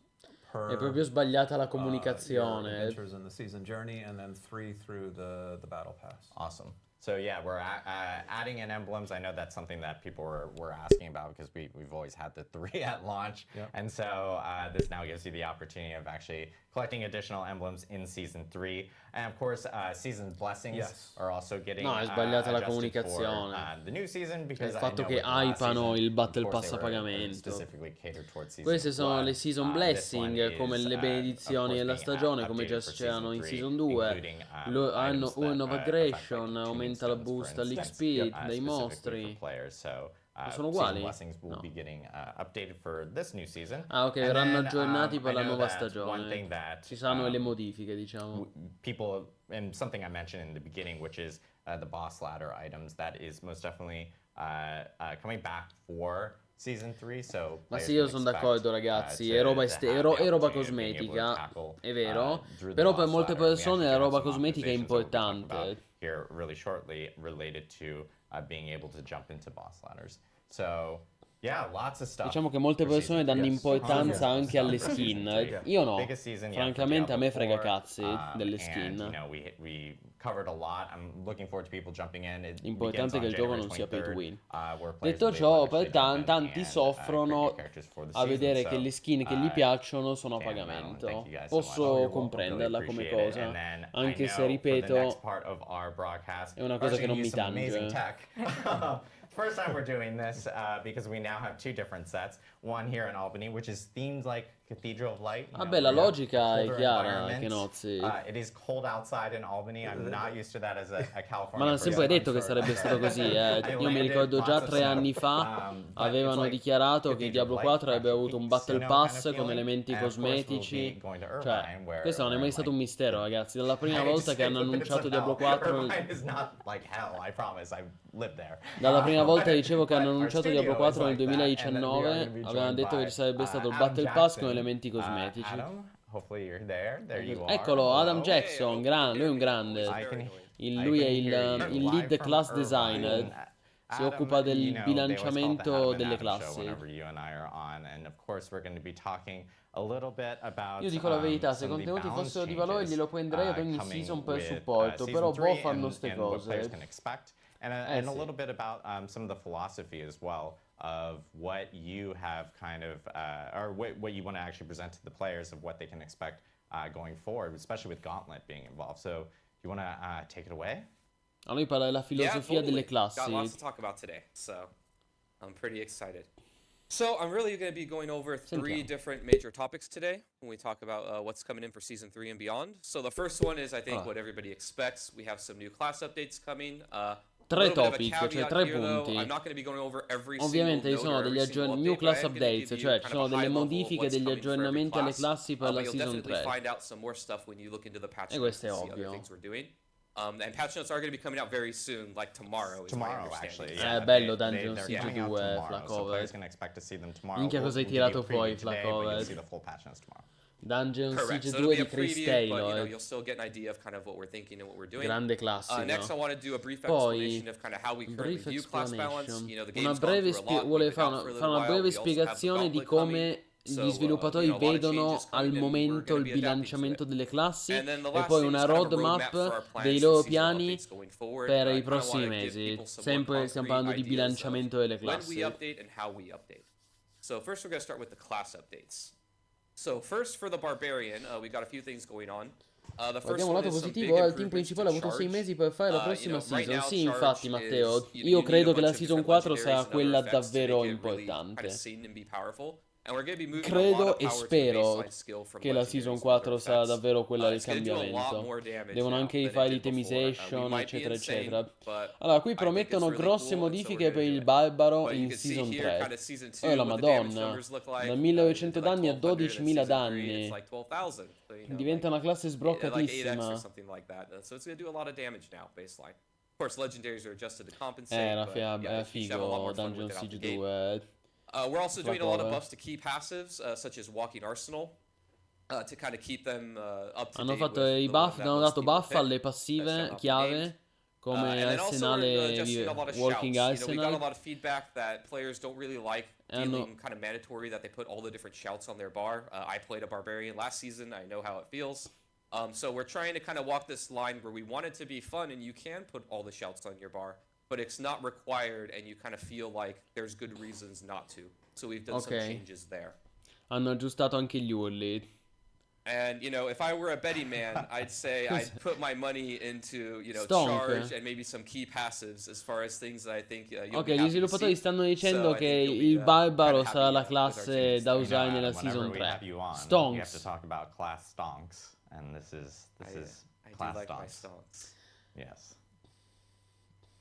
per È proprio sbagliata la your comunicazione. adventures in the season journey, and then 3 through the battle pass. Awesome. So yeah, we're adding in emblems. I know that's something that people were asking about because we've always had the 3 at launch, Yep. and so this now gives you the opportunity of actually collecting additional emblems in season 3, and of course season blessings Yes. are also getting No, è sbagliata la adjusted comunicazione. for the new season because Il fatto I know che with the last hypano season, il of Battle course, Pass a they were pagamento. specifically catered towards season Queste sono one. le season This one blessing, come is, le of benedizioni course, della being stagione, come già updated for c'erano in 3, season 2. including, Hanno items un that, of affect, aggression, like, tuning aumenta la stones, for boost all'XP instance, dei specifically mostri. for players. So, Sono season uguali? blessings will No. be getting updated for this new season. Ah, ok, And verranno then, aggiornati per I la know nuova that one stagione. thing that, Ci saranno le modifiche, diciamo. people, and something I mentioned in the beginning, which is the boss ladder items, that is most definitely coming back for season 3. So Ma players sì, io can sono expect, d'accordo ragazzi, è to roba, have the è roba opportunity of being able to cosmetica, tackle, è vero, through the però per boss molte ladder. We persone actually la do have roba some cosmetica è optimizations that we'll be talking importante. about here really shortly related to being able to jump into boss ladders. So Yeah, lots of stuff. Diciamo che molte for persone season. danno Yes, importanza tons of anche alle stuff for season skin. three. Io no. Biggest season yet for Francamente a me Diablo frega 4, cazzi delle and skin. we covered a lot. I'm looking forward to people jumping in. It begins L'importante è che on il gioco January non sia pay to 23rd, win. where players Detto will be able to ciò, actually per jump in tanti and, soffrono create new characters for the a season. vedere che So, le skin che gli piacciono sono a Dan, Madeline, pagamento. thank you guys so much. Posso Really comprenderla come appreciate it. cosa, And then anche I se know for the ripeto, next part of our broadcast, è una we're cosa che actually non mi gonna use some amazing tange. tech. First time we're doing this because we now have two different sets. One here in Albany, which is themed like Cathedral of Light. Vabbè, la logica è colder chiara, environment. che nozzi. It is cold outside in Albany. I'm not used to that as a California Ma l'hanno sempre person. detto che sarebbe stato così, eh. I Io mi landed ricordo già lots of 3 snow. anni fa But it's avevano like dichiarato che Cathedral Diablo of 4 Light, avrebbe avuto un Battle Casino kind of Pass con feeling. elementi And of course we'll cosmetici. be going to Cioè, Irvine, where questo non è mai stato un mistero, ragazzi. Dalla prima volta che hanno annunciato Diablo 4... Irvine is not like hell, I promise. I lived there. Dalla prima volta But- dicevo che hanno but our annunciato studio Diablo 4 is nel like that, and then we are 2019, gonna be avevano joined detto che by, ci sarebbe stato il Adam Battle Pass Jackson. con elementi cosmetici. Adam, hopefully you're there. There you are. Eccolo, Adam Hello. Jackson, lui è un grande. I can- Lui è I can hear you il live lead from class Irvine. designer. Si Adam, occupa del you know, they always call it the bilanciamento Adam and delle Adam show classi. whenever you and I are on, and of course we're going to be talking a little bit about Io dico la verità, se i some of the contenuti balance fossero di valore changes, glielo prenderei ad ogni coming season per with, supporto, season però three fanno ste and what players cose. can expect. And a sì. little bit about some of the philosophy as well of what you have kind of, or what you want to actually present to the players of what they can expect going forward, especially with Gauntlet being involved. So, you want to take it away? A lui parla della filosofia delle classi. Got lots to talk about today, so I'm pretty excited. So I'm really going to be going over 3 different major topics today when we talk about what's coming in for Season 3 and beyond. So the first one is, I think, what everybody expects. We have some new class updates coming. 3 topic, cioè 3 punti. Ovviamente ci sono degli new class updates, cioè ci sono delle modifiche, degli aggiornamenti alle classi per la Season 3. E questo è ovvio. And patch notes are going to be coming out very soon, like tomorrow. Tomorrow, actually. Bello Dungeon they're Siege coming out 2, tomorrow, so Flacover. players can expect to see them tomorrow. Minchia, cosa hai We'll give you a tirato fuori, preview today, but Flacover. you'll see the full patch notes tomorrow. Dungeon Correct. Siege So it'll 2 be a di Chris preview, but Taylor. you'll still get an idea of kind of what we're thinking and what we're doing. Grande classico. Next, I want to do a brief Poi, explanation of kind of how we currently brief view class balance. explanation. You know, the Una game's gone breve through a lot. vuole We've been fare out for a una, little fare una while. breve We also have the spiegazione di gauntlet coming. come So, gli sviluppatori you know, a lot of vedono changes coming al and we're momento gonna il be adapting to bilanciamento it. delle classi And then the e last poi thing una is kind of a roadmap for our roadmap plans dei for loro seasonal piani updates going forward. per I i kinda wanna prossimi give mesi. people some more Sempre stiamo parlando di concrete ideas of bilanciamento delle when we classi. update and how we update. So first we're going to start with the class updates. So first for the Barbarian, we got a few things going on. The first Guardiamo il one lato is some big positivo, il team improvements principale ha to avuto 6 charge. mesi per fare la You prossima know, right season. now Sì, charge infatti, is, Matteo, you io need a credo che bunch la of season different 4 legendaries sarà and other quella effects to davvero make it really importante. kind of seen and be powerful. And we're going to be moving a lot Credo of e power to the spero baseline skill from che la legendaries season and 4 other sarà effects. davvero quella del It's gonna do a lot cambiamento. more damage Devono now anche than rifare it did before. l'itemization, We might be eccetera, insane, eccetera. but Allora, qui I think it's promettono really grosse cool, and so modifiche we're per gonna do il it. barbaro But you in can see season here 3. kind of season 2 Oh la what the damage madonna, numbers look like. da They 1900 did like danni a 1200 in 12.000 season 3, danni. it's like 12,000. So, you know, Diventa una classe like 8x or sbroccatissima. something like that. So it's going to do a lot of damage now, baseline. Of course, legendaries are adjusted to compensate. Era but, yeah, you should have a lot figo more fun Dungeon with it out the Siege gate. 2. We're also doing a lot of Flacover. buffs to key passives, such as Walking Arsenal, to kind of keep them up to Hanno date fatto with i the buff, one that hanno most dato people buff pick. alle That's passive shown off the chiave games. come And then also we're Arsenale, adjusting a lot of Walking shouts. You know, we got a Arsenal. lot of feedback that players don't really like hanno- feeling kind of mandatory that they put all the different shouts on their bar. I played a Barbarian last season. I know how it feels. So we're trying to kind of walk this line where we want it to be fun and you can put all the shouts on your bar, but it's not required and you kind of feel like there's good reasons not to. So we've done some Ok. changes there. Hanno aggiustato anche gli urli. And, you know, if I were a betting man, I'd say I'd put my money into, you know, Stonk. charge and maybe some key passives as far as things that I think you'll Ok, be gli happy to sviluppatori see. stanno dicendo So I che think you'll be, il barbaro kinda sarà la happy, with our classe changes. da You know, usare Adam, nella whenever season we 3. have you on, we have to Stonks. talk about class stonks, and this is I do class like my stonks. stonks. Yes.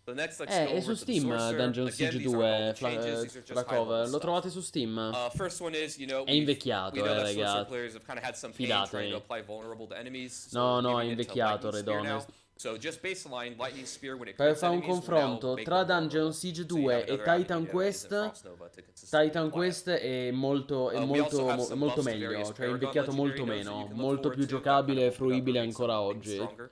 So next, let's go È over su to the Steam Sorcerer. Dungeon Again, Siege these aren't all 2 the changes, these are just la high level cover. Lo stuff. trovate su Steam. First one is, you know, È invecchiato, we know that raga. Sorcerer players have kind of had some pain trying Fidatevi. to apply vulnerable to enemies. So No, we're no, giving è it to invecchiato, Lightning Spear Redone. now. So just baseline Lightning Spear when it Per crits fare un enemies will now confronto make tra them vulnerable. Dungeon Siege So you 2 have e another avenue Titan to use Quest, the Frost Nova to consistently Titan apply it. Quest è molto, We also have some molto buffs to various meglio, cioè è Paragon invecchiato molto legendary nodes that you meno, can look molto forward più to, that giocabile kind e of open up or fruibile make ancora something oggi. stronger.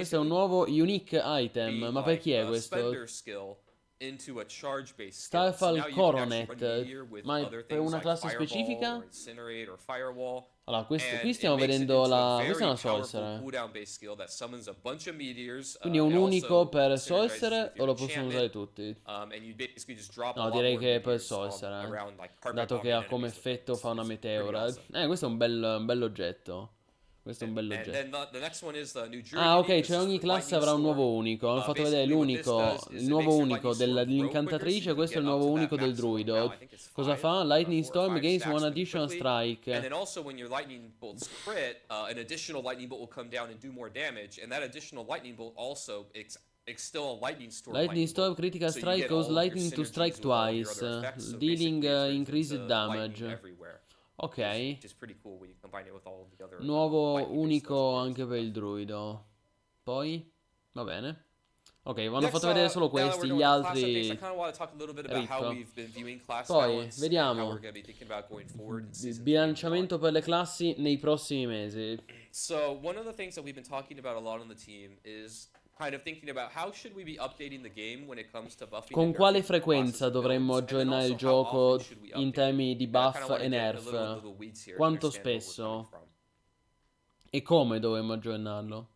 Questo è un basically nuovo unique item, be ma per like chi è a questo? spender skill into a charge-based skill. So Starfall now you can actually run Coronet, meteor with ma è other per things una like classe fireball specifica? or incinerate or firewall. Allora, qui And it stiamo makes it vedendo into a la... Questa è very una powerful sorcerer. cooldown-based skill that summons a bunch of meteors. Quindi è un It unico also per synergizes sorcerer with o your lo possono usare enchantment. tutti? And you basically just drop a No, lot direi more che è per meteors sorcerer, around like carpet dato che bombing ha come enemies. effetto fa una It's pretty meteora. awesome. Questo è un bel oggetto. Questo è un bell'oggetto. And then the next one is the new druid Ah, unique. ok, This cioè is ogni for classe lightning avrà un nuovo storm. unico. Hanno fatto vedere Basically what this does il is it nuovo makes your unico lightning storm grow quicker so dell'incantatrice. you can Questo è get il up nuovo to that unico del maximum druido. amount. I think it's Cosa 5, fa? Lightning 4 or Storm 5 gains stacks one really additional quickly. strike. And then also when your lightning bolts crit, an additional lightning bolt will come down and do more damage. And that additional lightning bolt also it's still a lightning storm Lightning Storm bolt. critical So you strike get cause all of your lightning to strike synergies with all of your twice, other effects. So dealing basically it turns increased into damage. lightning everywhere. Ok, Which is pretty cool when you combine it with all of the other nuovo lightning-based unico legendaries anche and per il stuff. druido. Poi, va bene. Ok, vanno Next, fatto vedere solo now that we're questi, done gli with the class updates, I altri kind of want to talk a little bit about how rip. we've been viewing class Poi, balance and how we're vediamo going to be thinking about going forward in il season 3 and beyond. bilanciamento per le classi nei prossimi mesi. So one of the things that we've been talking about a lot on the team is kind of thinking about how should we be updating the game when it comes to buffing Con and quale nerfing classes frequenza and dovremmo builds, and then aggiornare il also how often gioco should we in update it. termini di And I kind buff of want e to get a little into nerf? the weeds here to Quanto understand where we're coming spesso? from. E come dovremmo aggiornarlo?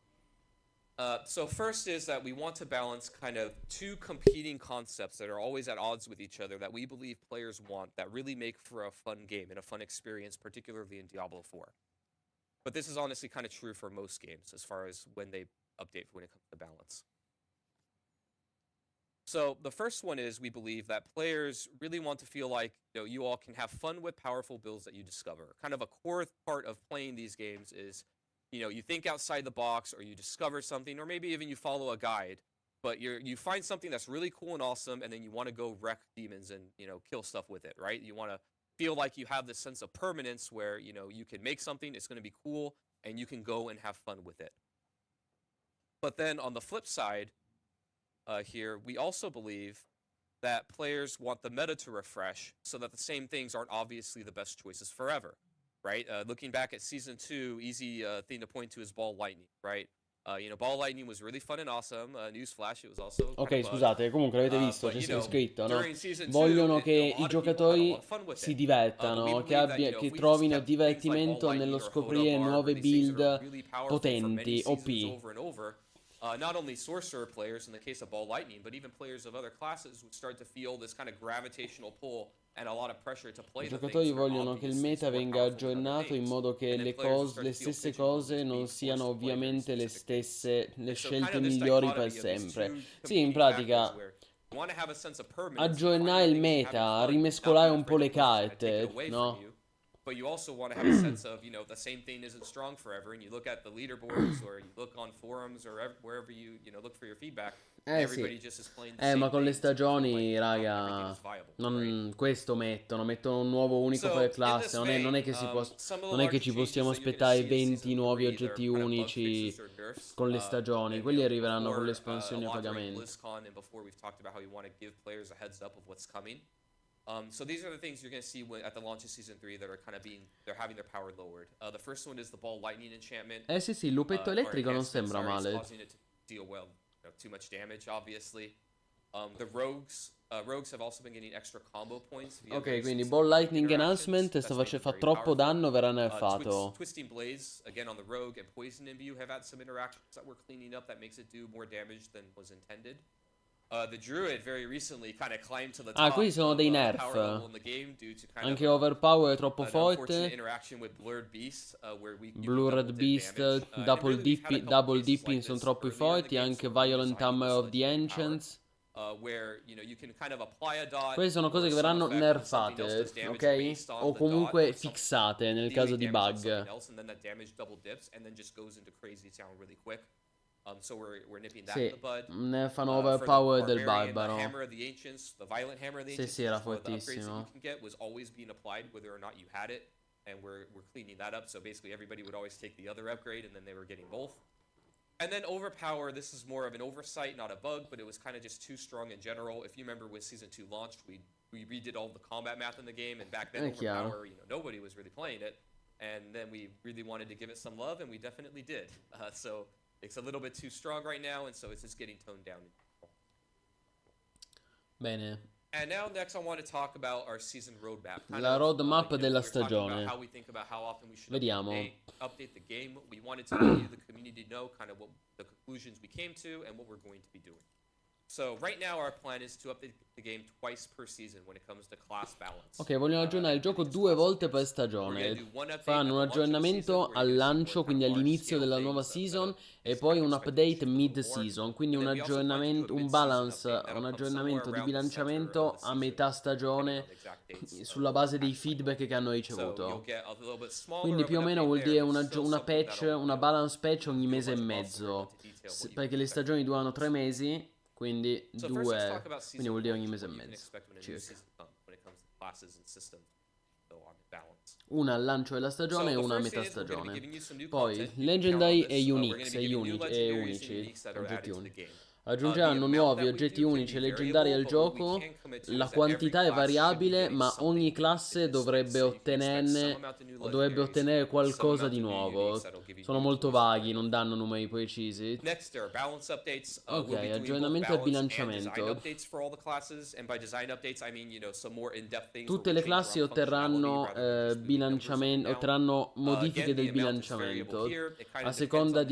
So first is that we want to balance kind of two competing concepts that are always at odds with each other that we believe players want that really make for a fun game and a fun experience, particularly in Diablo 4. But this is honestly kind of true for most games as far as when they update when it comes to balance. So the first one is we believe that players really want to feel like you all can have fun with powerful builds that you discover. Kind of a core part of playing these games is you think outside the box, or you discover something, or maybe even you follow a guide, but you find something that's really cool and awesome, and then you want to go wreck demons and kill stuff with it, right? You want to feel like you have this sense of permanence where you can make something, it's going to be cool, and you can go and have fun with it. But then on the flip side, here we also believe that players want the meta to refresh so that the same things aren't obviously the best choices forever. Right? Looking back at Season 2, easy thing to point to is Ball Lightning, right? Ball Lightning was really fun and awesome. Newsflash, it was also Ok, kind of scusate, comunque l'avete visto, but, c'è scritto, no? during Season 2, Vogliono a che i lot of people had a lot giocatori of fun with si it. But we divertano, believe that, che if we just trovino kept things like Ball divertimento nello Lightning or Hoda scoprire Bar, nuove or these things that are build really powerful for many potenti, seasons OP. over and over, not only Sorcerer players in the case of Ball Lightning, but even players of other classes would start to feel this kind of gravitational pull and a lot of pressure to play I the giocatori things that are vogliono che il obviously meta more venga powerful than other aggiornato in things. modo che And then le, players will start le to feel stesse pigeonholed cose into non being siano forced to play very ovviamente le specific things. stesse, le And so kind scelte of this migliori per dichotomy of these sempre. two Sì, in competing pratica factors where you want to have a sense of permanence, aggiornare il meta, rimescolare un po' le carte, no? but you also want to have a sense of, the same thing isn't strong forever, and you look at the leaderboards or you look on forums or wherever you look for your feedback, and everybody just is playing the same ma con le things, and you feel like, stagioni, everything raga, is viable, non, questo mettono un nuovo unico So, per in classe, this non è vein, che si può, some of the non è che larger ci changes possiamo that you're gonna aspettare see in 20 season nuovi 3, oggetti they're kind of bug unici fixes or nerfs. con le stagioni, And, quelli arriveranno con before, le a espansioni a lot during pagamento. BlizzCon and before we've talked about how you want to give players a heads up of what's coming. So these are the things you're going to see at the launch of Season 3 that are kind of they're having their power lowered. The first one is the Ball Lightning enchantment. Sì, sì, il lupetto Or elettrico non enhancement, sembra sorry, it's male. causing it to deal too much damage, obviously. The rogues have also been getting extra combo points via Ok, very quindi specific Ball Lightning interactions. Enhancement That's made them fa very troppo powerful. danno, verrà nerfato. Twisting Blaze, again on the rogue, and Poison Imbue have had some interactions that we're cleaning up that makes it do more damage than was intended. The Druid very recently kind of climbed to the top qui sono dei nerf. power level in the game due to kind Anche of Overpower è troppo an unfortunate forte. interaction with Blurred Beast, where you can Blurred double dip Beast, damage. And double, really we've had a couple double cases dipping like sono this troppo earlier in the forti. game, Anche so we're Violent redesigning Hammer this of the legendary power, Ancients. where you can kind of apply a dot. Queste sono cose or che some verranno effect when something else nerfate, does damage ok? based on O the comunque dot, or fissate nel dealing caso di damage on bug. something else, and then that damage double dips and then just goes into crazy town really quick. So we're nipping that in Sì, the bud. nerfano For the Overpower del Barbarian, the Barbaro. Hammer of the Ancients, the Violent Hammer of the Sì, Ancients, sì, which era is one of the upgrades that fortissimo. you can get, was always being applied whether or not you had it, and we're cleaning that up. So basically, everybody would always take the other upgrade, and then they were getting both. And then Overpower, this is more of an oversight, not a bug, but it was kind of just too strong in general. If you remember when Season 2 launched, we redid all the combat math in the game, and back then Overpower, nobody was really playing it. And then we really wanted to give it some love, and we definitely did. So it's a little bit too strong right now, and so it's just getting toned down. Bene. And now next I want to talk about our season roadmap. La roadmap della we're talking stagione. about how we think about how often we should Vediamo. update the game. We wanted to let you, the community, know kind of what the conclusions we came to and what we're going to be doing. So right now our plan is to update the game twice per season when it comes to class balance. Ok, vogliono aggiornare il gioco 2 volte per stagione. Faranno un aggiornamento al lancio, quindi all'inizio della nuova season, e poi un update mid-season, quindi un aggiornamento, un balance, un aggiornamento di bilanciamento a metà stagione sulla base dei feedback che hanno ricevuto. Quindi più o meno vuol dire una patch, una balance patch ogni mese e mezzo, perché le stagioni durano 3 mesi. Quindi quindi vuol dire ogni mese e mezzo circa. Una al lancio della stagione e una a metà stagione. Poi Legendary e unici, oggetti unici. Aggiungeranno nuovi oggetti unici e leggendari al gioco. La quantità è variabile, ma ogni classe dovrebbe ottenere qualcosa di nuovo. Sono molto vaghi, non danno numeri precisi. Ok, aggiornamento e bilanciamento. Tutte le classi otterranno modifiche del bilanciamento a seconda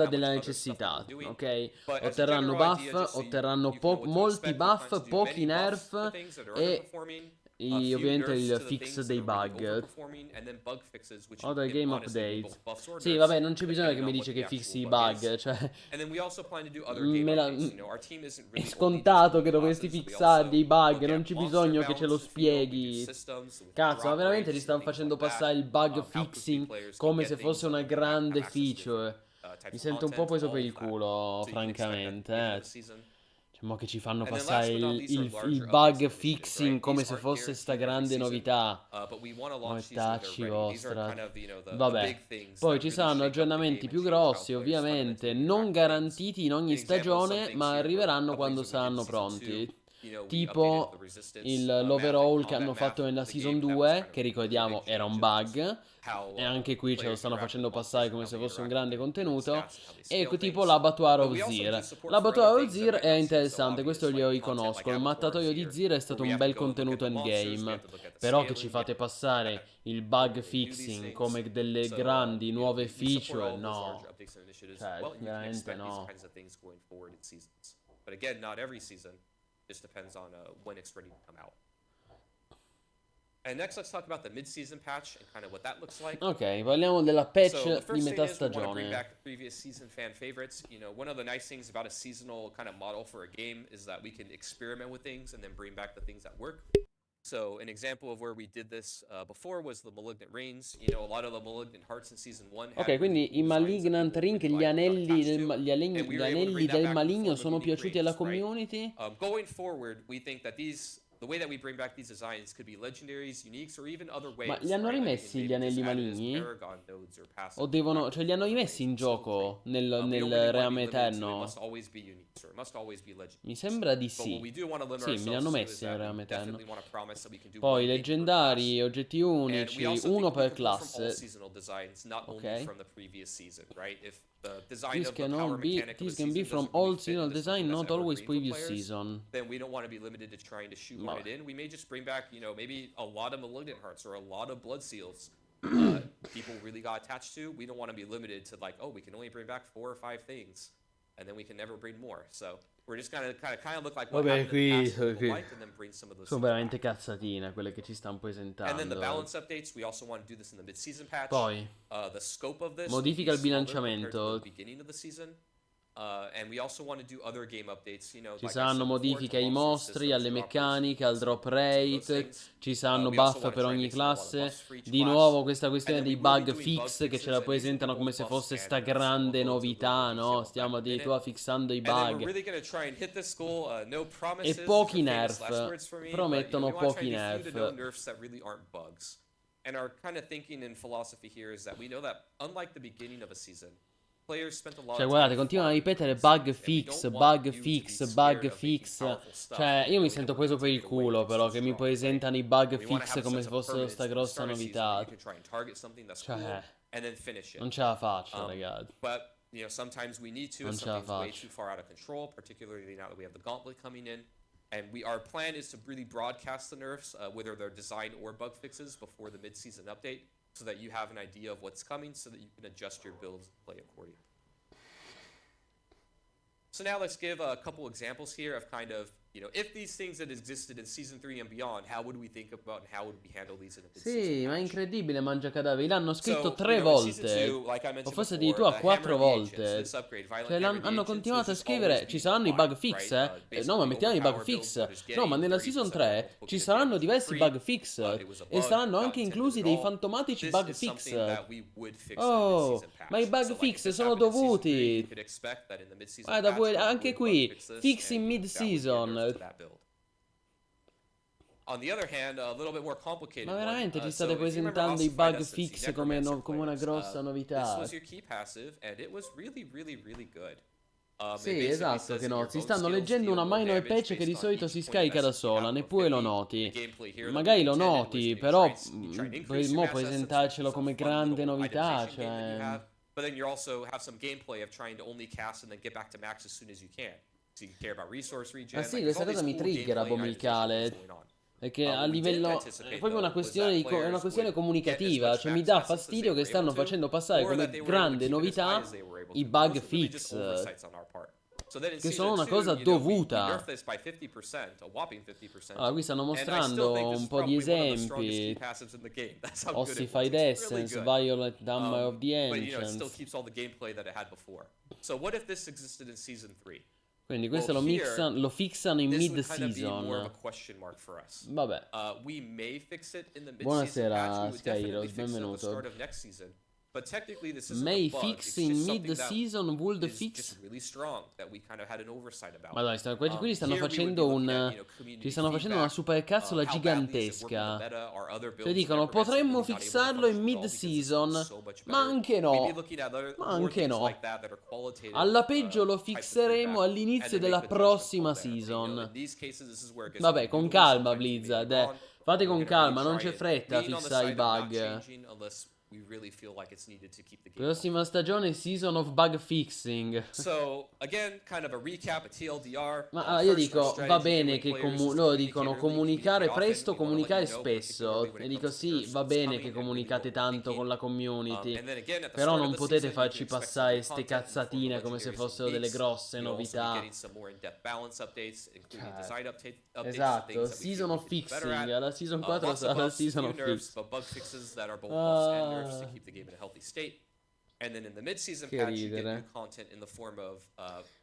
della necessità, ok? Otterranno buff, otterranno molti buff, pochi nerf e ovviamente il fix dei bug. Other game update. Sì, vabbè, non c'è bisogno che mi dice che fissi i bug, cioè è scontato che dovresti fissare dei bug, non c'è bisogno che ce lo spieghi. Cazzo, ma veramente ci stanno facendo passare il bug fixing come se fosse una grande feature. Mi sento un po' preso per il culo, francamente. Cioè, mo che ci fanno passare il bug fixing come se fosse sta grande novità. Mortacci vostra. Vabbè. Poi ci saranno aggiornamenti più grossi, ovviamente, non garantiti in ogni stagione, ma arriveranno quando saranno pronti. Tipo l'overhaul che hanno fatto nella Season 2, che ricordiamo era un bug. E anche qui ce lo stanno facendo passare come se fosse un grande contenuto. E tipo l'Abattoir of Zir. L'Abattoir of Zir è interessante, questo glielo riconosco. Il mattatoio di Zir è stato un bel contenuto endgame. Però che ci fate passare il bug fixing come delle grandi nuove feature, no. Cioè, veramente no. But again, not every season. Just depends on when it's ready to come out. And next, let's talk about the mid-season patch and kind of what that looks like. Ok, parliamo della patch So the di first metà thing is we want to bring stagione. back the previous season fan favorites. You know, one of the nice things about a seasonal kind of model for a game is that we can experiment with things and then bring back the things that work. So an example of where we did this before was the Malignant Reigns. You know, a lot of the Malignant Hearts in Season 1 had Ok, quindi i Malignant Ring, gli anelli gli anelli del maligno sono piaciuti alla community? Going forward, we think that the way that we bring back these designs could be legendaries, uniques, or even other ways. Ma li hanno rimessi gli anelli maligni? O devono, cioè li hanno rimessi in gioco nel reame eterno? Mi sembra di sì. Sì, me li hanno messi nel reame eterno. Poi leggendari, oggetti unici, uno per classe. Ok. This can be from all seasonal design, not always previous season. Then we don't want to be limited to trying to shoehorn it in. We may just bring back, you know, maybe a lot of Malignant Hearts or a lot of Blood Seals. People really got attached to. We don't want to be limited to like, oh, we can only bring back 4 or 5 things, and then we can never bring more. So we're just gonna kind of look like what happened in the past with the light, and then bring some of those. Sono veramente cazzatine quelle che ci stanno presentando. And then the balance updates, we also want to do this in the mid-season patch. Poi the scope of this modifica il bilanciamento. at the beginning of the season. And we also want to do other game updates, you know, Ci saranno modifiche ai mostri, alle meccaniche, al drop rate, ci saranno buff per ogni classe. Di nuovo questa questione dei bug fix che ce la presentano come se fosse sta grande novità, no? Stiamo addirittura fissando i bug. E pochi nerf, promettono pochi nerf. And our kind of thinking and philosophy here is that we know that unlike the beginning of a season, cioè guardate, continuano a ripetere bug fix, bug fix, bug fix. Cioè io mi sento preso per il culo però che mi presentano i bug fix come se fossero sta grossa novità. Cioè non ce la faccio, ragazzi. You know, sometimes we need to if something's way too far out of control, particularly now that we have the gauntlet coming in. And our plan is to really broadcast the nerfs, whether they're design or bug fixes, before the mid-season update, so that you have an idea of what's coming, so that you can adjust your builds and play accordingly. So now let's give a couple examples here of kind of, if these things had existed in Season 3 and beyond, how would we think about and how would we handle these in a mid-season Sì, ma è patch? incredibile Mangiacadaveri. L'hanno scritto So, 3 in Season 2, volte. like I O mentioned forse before, addirittura the 4 hammer of the ancients, volte. this upgrade, violent Cioè hammer of the hanno ancients, continuato a this has always scrivere. Ci been saranno i fine, bug fix, right? No, ma Basically mettiamo i bug overpower build fix. what is No, ma getting, nella 30% Season more 3 multiple ci hit saranno damage diversi free. bug fix. It was a E bug, saranno not anche intended inclusi at dei all. fantomatici This bug is fix. something that we would fix in a Oh, mid-season patch. ma i bug So, like, if fix this sono happened in Season 3, dovuti. you could expect that in the mid-season Guarda, patch, we anche would bug qui, fix this, fix in and that would be a nerf mid-season. to that build. On the other hand, a little bit more complicated Ma one. veramente ci So state if you remember presentando i ossified bug essence, fix the come, necromancer come una players, grossa this novità. was your key passive, and it was really, really, really good. It Sì, basically esatto, says che that no, your si bone stanno skills leggendo deal una more minor damage patch che di based on solito each si point of scarica da essence you sola, have neppure lo 50. noti. The gameplay here that Magari we lo intended was noti, to però try and increase your mo mass puoi essence, which presentarcelo is a come fun grande little novità, itemization game that you cioè... have. But then you also have some gameplay of trying to only cast and then get back to max as soon as you can. So you care about resource regen. Ma sì, Like, there's questa all these cosa mi cool triggera, gameplay and itemization things Bomicale. going on. Perché a What we didn't livello... È anticipate, proprio una though, was questione, that è una players questione would get as comunicativa, much cioè mi max dà essence as fastidio they che were able stanno to, facendo passare or that come they were able to grande keep it as high novità as they were able i to. bug Those were really just fix, oversights on our part. So then in che sono Season una 2, cosa we dovuta. nerfed this by 50%, a whopping 50%. Allora, qui stanno And I still mostrando think this un is po' di probably one of the strongest key esempi. passives in the game. That's how good it was. Ossified It's really Essence, good. Violet Hammer of the But it still Ancients. keeps all the gameplay that it had before. So what if this existed in Season 3? Quindi questo Well, here, lo fixano in This would kind of be more of a mid-season. question mark for us. Vabbè. We may fix it in the mid-season Buonasera, patch. We would definitely Skyros, fix it at the benvenuto. start of next season. But technically, this isn't May a bug. fix It's in just something that mid-season would is fix. just really strong that we kind of had an oversight about. Ma dai, quelli stanno Here we would be facendo looking at, un... community Ci stanno facendo una feedback, supercazzola how badly is it working gigantesca. the meta, are other Cioè builds dicono, necromancer potremmo really not able to fixarlo in function at all because this mid-season. is so much Ma better? anche We'd be no. looking at Ma more anche things no. like that that are qualitative, Alla peggio lo types of fixeremo feedback, all'inizio and then della make the judgment prossima call there. You know, season. in these cases, this is where it gets Vabbè, really con noodly. calma, Sometimes you may Blizzard. be wrong. Fate We're con gonna calma, really non try c'è and fretta a lean on the fissare i side of not bug. changing unless we really feel like it's needed to keep the game Prossima stagione Season of Bug Fixing. So, again, kind of a recap, a TLDR. Ma io First, dico, our va strategy bene with che players is loro to dicono communicate early, comunicare communicate presto, often. We wanna let comunicare you know, particularly spesso. when E it dico comes to sì, nerfs, va what's bene coming che and when comunicate we're tanto thinking. con la community. And then again, at the Però start non of the potete season, you farci can expect some passare new ste content in the form of cazzatine come se legendaries and fossero delle leaks. grosse You'll also be novità. getting some more in-depth balance updates, including design updates, Esatto, things that we Season feel of we could be better Fixing. at. La Season 4 Lots of sarà la buffs, Season few of nerfs, Fix. but bug fixes that are both buffs and nerfs to Ah, keep the game in a healthy state. And then in the mid-season che patch, you get ridere. new content in the form of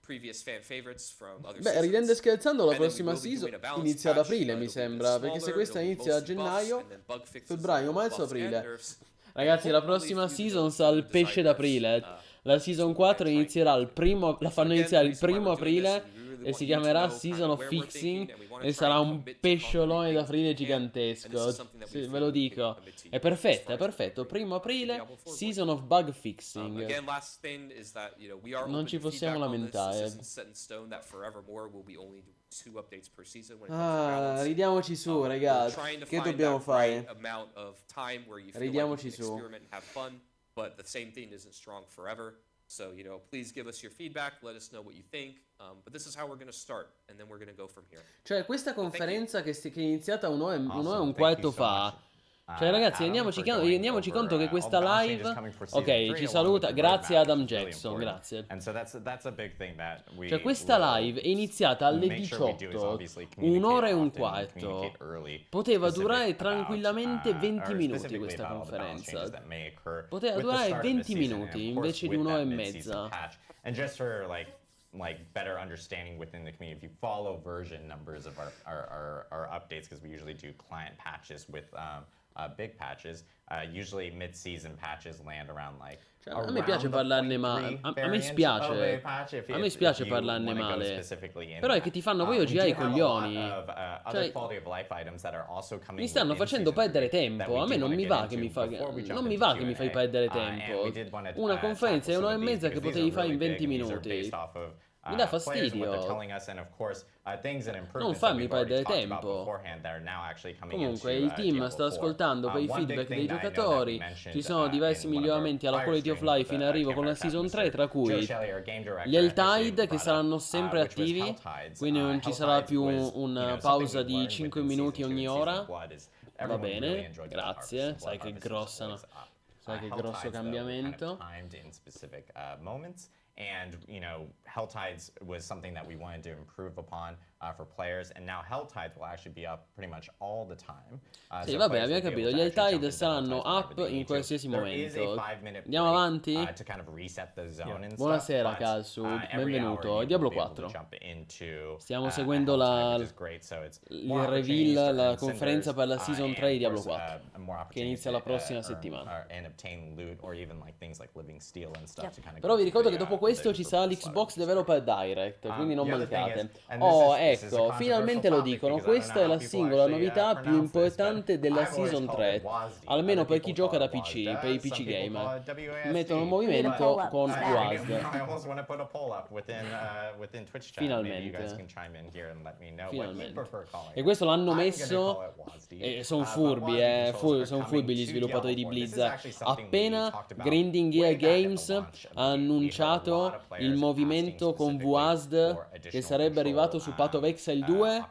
previous fan favorites from other Beh, ridendo e seasons. scherzando, la And then we prossima will be season doing a balance inizia ad patch. aprile, mi It'll be a bit sembra. Perché se smaller, questa it'll be inizia a mostly buffs, gennaio, and then bug fixes, febbraio, more marzo, buffs and aprile. nerfs. Ragazzi, la Hopefully prossima a few season nerfs, sarà il design pesce nerfs, d'aprile. La season 4 inizierà il primo, la fanno iniziare il primo aprile e si chiamerà Season of Fixing e sarà un pesciolone d'aprile gigantesco. Sì, ve lo dico. È perfetto, è perfetto. Primo aprile, Season of Bug Fixing. Again, last thing is that we are Non open ci to possiamo feedback on this. lamentare. This isn't set in stone that forevermore will be only 2 updates per season when it comes to Ah, balance. ridiamoci su, We're ragazzi. trying to Che find dobbiamo that right fare? amount of time where you feel Ridiamoci like you su. can experiment and have fun, but the same thing isn't strong forever. So, please give us your feedback, let us know what you think. But this is how we're going to start, and then we're going to go from here. Cioè, questa conferenza che è iniziata un'ora e un Awesome. quarto Thank you so fa. much, Cioè, ragazzi, Adam, rendiamoci, for going rendiamoci over, conto che all questa the balance live. changes coming for season Ok, three, ci along with saluta. the Grazie roadmap, Adam which is really Jackson, important. grazie. And so that's a big thing that we Cioè, questa will live è iniziata alle make sure we do is 18, obviously communicate un'ora e un often, quarto. communicate early, Poteva specific durare about, tranquillamente 20 or minuti specifically questa about all the balance changes conferenza. that may occur Poteva with the durare start of the 20 season, and minuti of course invece di with un'ora that e mid-season mezza. patch. And just for like better understanding within the community, if you follow version numbers of our updates, because we usually do client patches with big patches, usually mid-season patches land around like Cioè, a me piace parlarne male. A me spiace. A me spiace parlarne male. Però è che ti fanno poi girare i coglioni. Cioè, mi stanno facendo perdere tempo. A me non mi va che mi fai perdere tempo. Una conferenza è un'ora e mezza che potevi fare in 20 minuti. Mi dà fastidio. Non farmi perdere tempo. Comunque il team sta ascoltando per i feedback dei giocatori. Ci sono diversi miglioramenti alla quality of life in arrivo con la season 3, tra cui gli Helltide che saranno sempre attivi, quindi non ci sarà più una pausa di 5 minuti ogni ora. Va bene, grazie. Sai che grosso cambiamento. And Hell Tides was something that we wanted to improve upon for players, and now Hell Tides will actually be up pretty much all the time. Sì, So vabbè, players abbiamo will be capito. able Gli to actually Helltide jump into Hell saranno Tides whenever up they in need to. qualsiasi There is a momento. 5-minute Andiamo break avanti? to kind of reset the zone and stuff. Buonasera, but, Kalsu, every hour benvenuto. you Diablo will be able to 4. jump into Stiamo a seguendo Hell Tide, which is great. So it's il more opportunities to reveal, la earn conferenza cinders, per la Season 3 di and of Diablo course, 4, more che opportunities inizia la to prossima earn, settimana. and obtain loot, or even like things like living steel and stuff Yep. to kind of Però vi ricordo che dopo questo ci sarà l'Xbox Developer Direct, quindi non The other thing mancate. is, and Oh, this is a ecco, controversial finalmente lo topic dicono. because I don't Questa know è how la people singola actually, novità più pronounce this, but importante della I've always Season called 3, it WASD. almeno Other per chi people gioca call da it PC, per i WASD. PC Some people gamer. call it WASD. Mettono in We need a movimento poll up con for that. WASD. I almost want to put a poll up within Twitch chat. Maybe you guys Finalmente. can chime in here and let me know what you Finalmente. prefer calling E it. questo l'hanno I'm gonna messo call it WASD, e sono but furbi, WASD controls are sono coming furbi gli to sviluppatori di Diablo 4. This is Blizzard. actually something we Appena talked about Grinding way Gear back at the Games launch of the ha game. We heard a lot annunciato of players il asking movimento con specifically WASD for che additional sarebbe control, arrivato su Path of Exile 2.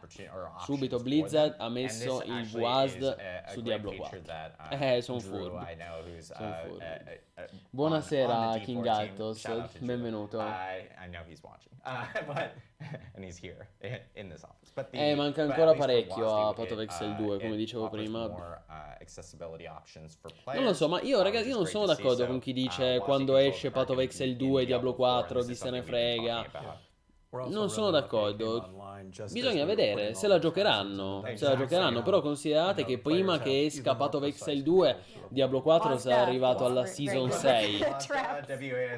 Subito options for Blizzard them. ha And messo this il actually WASD is a su great Diablo feature 4. that Sono Drew, furbi. I know, who's Sono furbi. on Buonasera the King D4 team. Altos, Shout out to Drew. benvenuto. I know he's watching, but and he's here in this office. But the Manca but ancora at least for parecchio a WASD, Path of it, Exile 2, come it dicevo offers prima. more accessibility options for Non lo so, players, ma io ragazzi, which io is non sono great to see. d'accordo So, con chi dice WASD quando controls esce are Path of gonna Exile be 2 in e Diablo Diablo 4, 4, and chi this is se ne something we've been frega. talking about. Non sono d'accordo. Bisogna vedere se la giocheranno. Se la Exactly. giocheranno, però considerate che prima che esca Path of Exile 2, Diablo 4 sarà arrivato alla Season 6.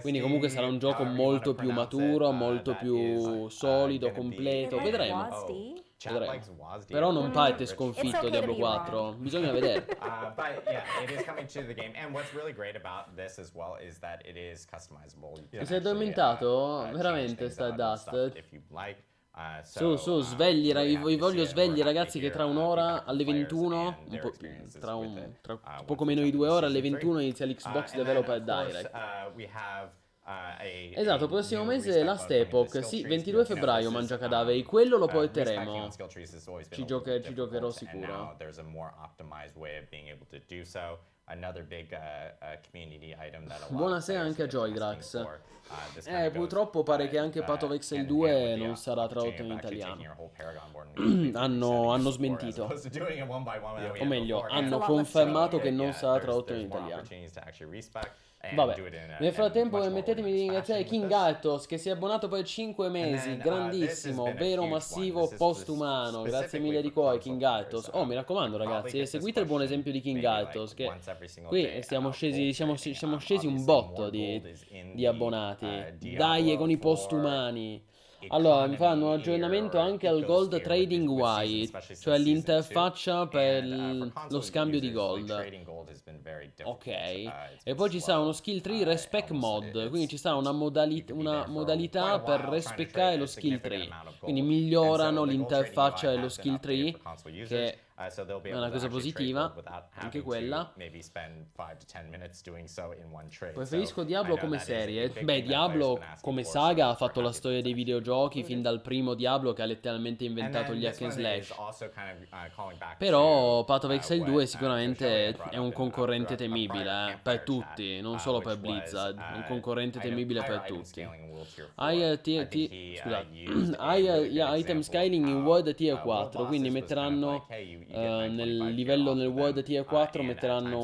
Quindi comunque sarà un gioco molto più maturo, molto più solido, completo. They like Vedremo. WASD. Vedremo. Però non parte sconfitto It's okay to Diablo be 4. Bisogna vedere. But yeah, it is coming to the game. And what's really great about this as well is that it is customizable. You can Ti sei actually, addormentato? change Veramente, things out and Stardust? stuff if you'd like. Su, svegli, really happy vi to voglio see it. We're svegli happy to ragazzi che hear, tra un'ora feedback alle from players 21, and un their po', experiences tra, with un, it, tra once poco we meno di jump 2 into ore, alle Season 21 3. inizia l'Xbox And then, Developer of course, Direct. we have Esatto, a prossimo new mese respec Last mode coming to Epoch, skill sì, trees. 22 You know, febbraio this is, Mangia Cadaveri, quello lo respecting porteremo. on skill trees has always been Ci, a little bit ci giocherò difficult, and sicuro. now there's a more optimized way of being able to do so. Another big community item that a lot of Buonasera players anche a have been Joydrax. asking for. This kind of goes, Purtroppo pare che anche Path of Exile hand in hand 2 with the non sarà tradotto opportunity in of actually italiano. taking your whole Paragon board and Hanno resetting it before, as smentito. opposed to doing it one by one that we O had meglio, beforehand. hanno It's a lot less confermato tricky. che non Yeah, sarà tradotto in there's more italiano. opportunities to actually respec and Vabbè, do it in a- nel frattempo in much more permettetemi di organized ringraziare fashion King with this. Altos che si è abbonato per 5 mesi, then, grandissimo, this has been a vero huge massivo one. This is postumano, grazie specifically mille di for cuore console King players. Altos. Oh, mi raccomando I probably ragazzi, get this seguite il buon question esempio di King maybe, Altos like, che once every single qui day siamo about scesi, gold siamo, trading. siamo scesi un Obviously, botto more di, gold is in di the, abbonati. Diablo Dai con i 4 postumani. Allora, mi fanno un aggiornamento anche al Gold Trading White, cioè l'interfaccia per lo scambio di gold. Ok, e poi ci sarà uno skill tree respec mod, quindi ci sarà una modalità per respeccare lo skill tree. Quindi migliorano l'interfaccia dello skill tree, che è una cosa positiva, anche quella. Preferisco Diablo come serie. Beh, Diablo come saga ha fatto la storia dei videogiochi fin dal primo Diablo che ha letteralmente inventato gli hack and slash. Però Path of Exile 2 sicuramente è un concorrente temibile per tutti, non solo per Blizzard, è un concorrente temibile per tutti. Hai item scaling in World Tier 4, quindi metteranno nel livello nel World Tier 4 metteranno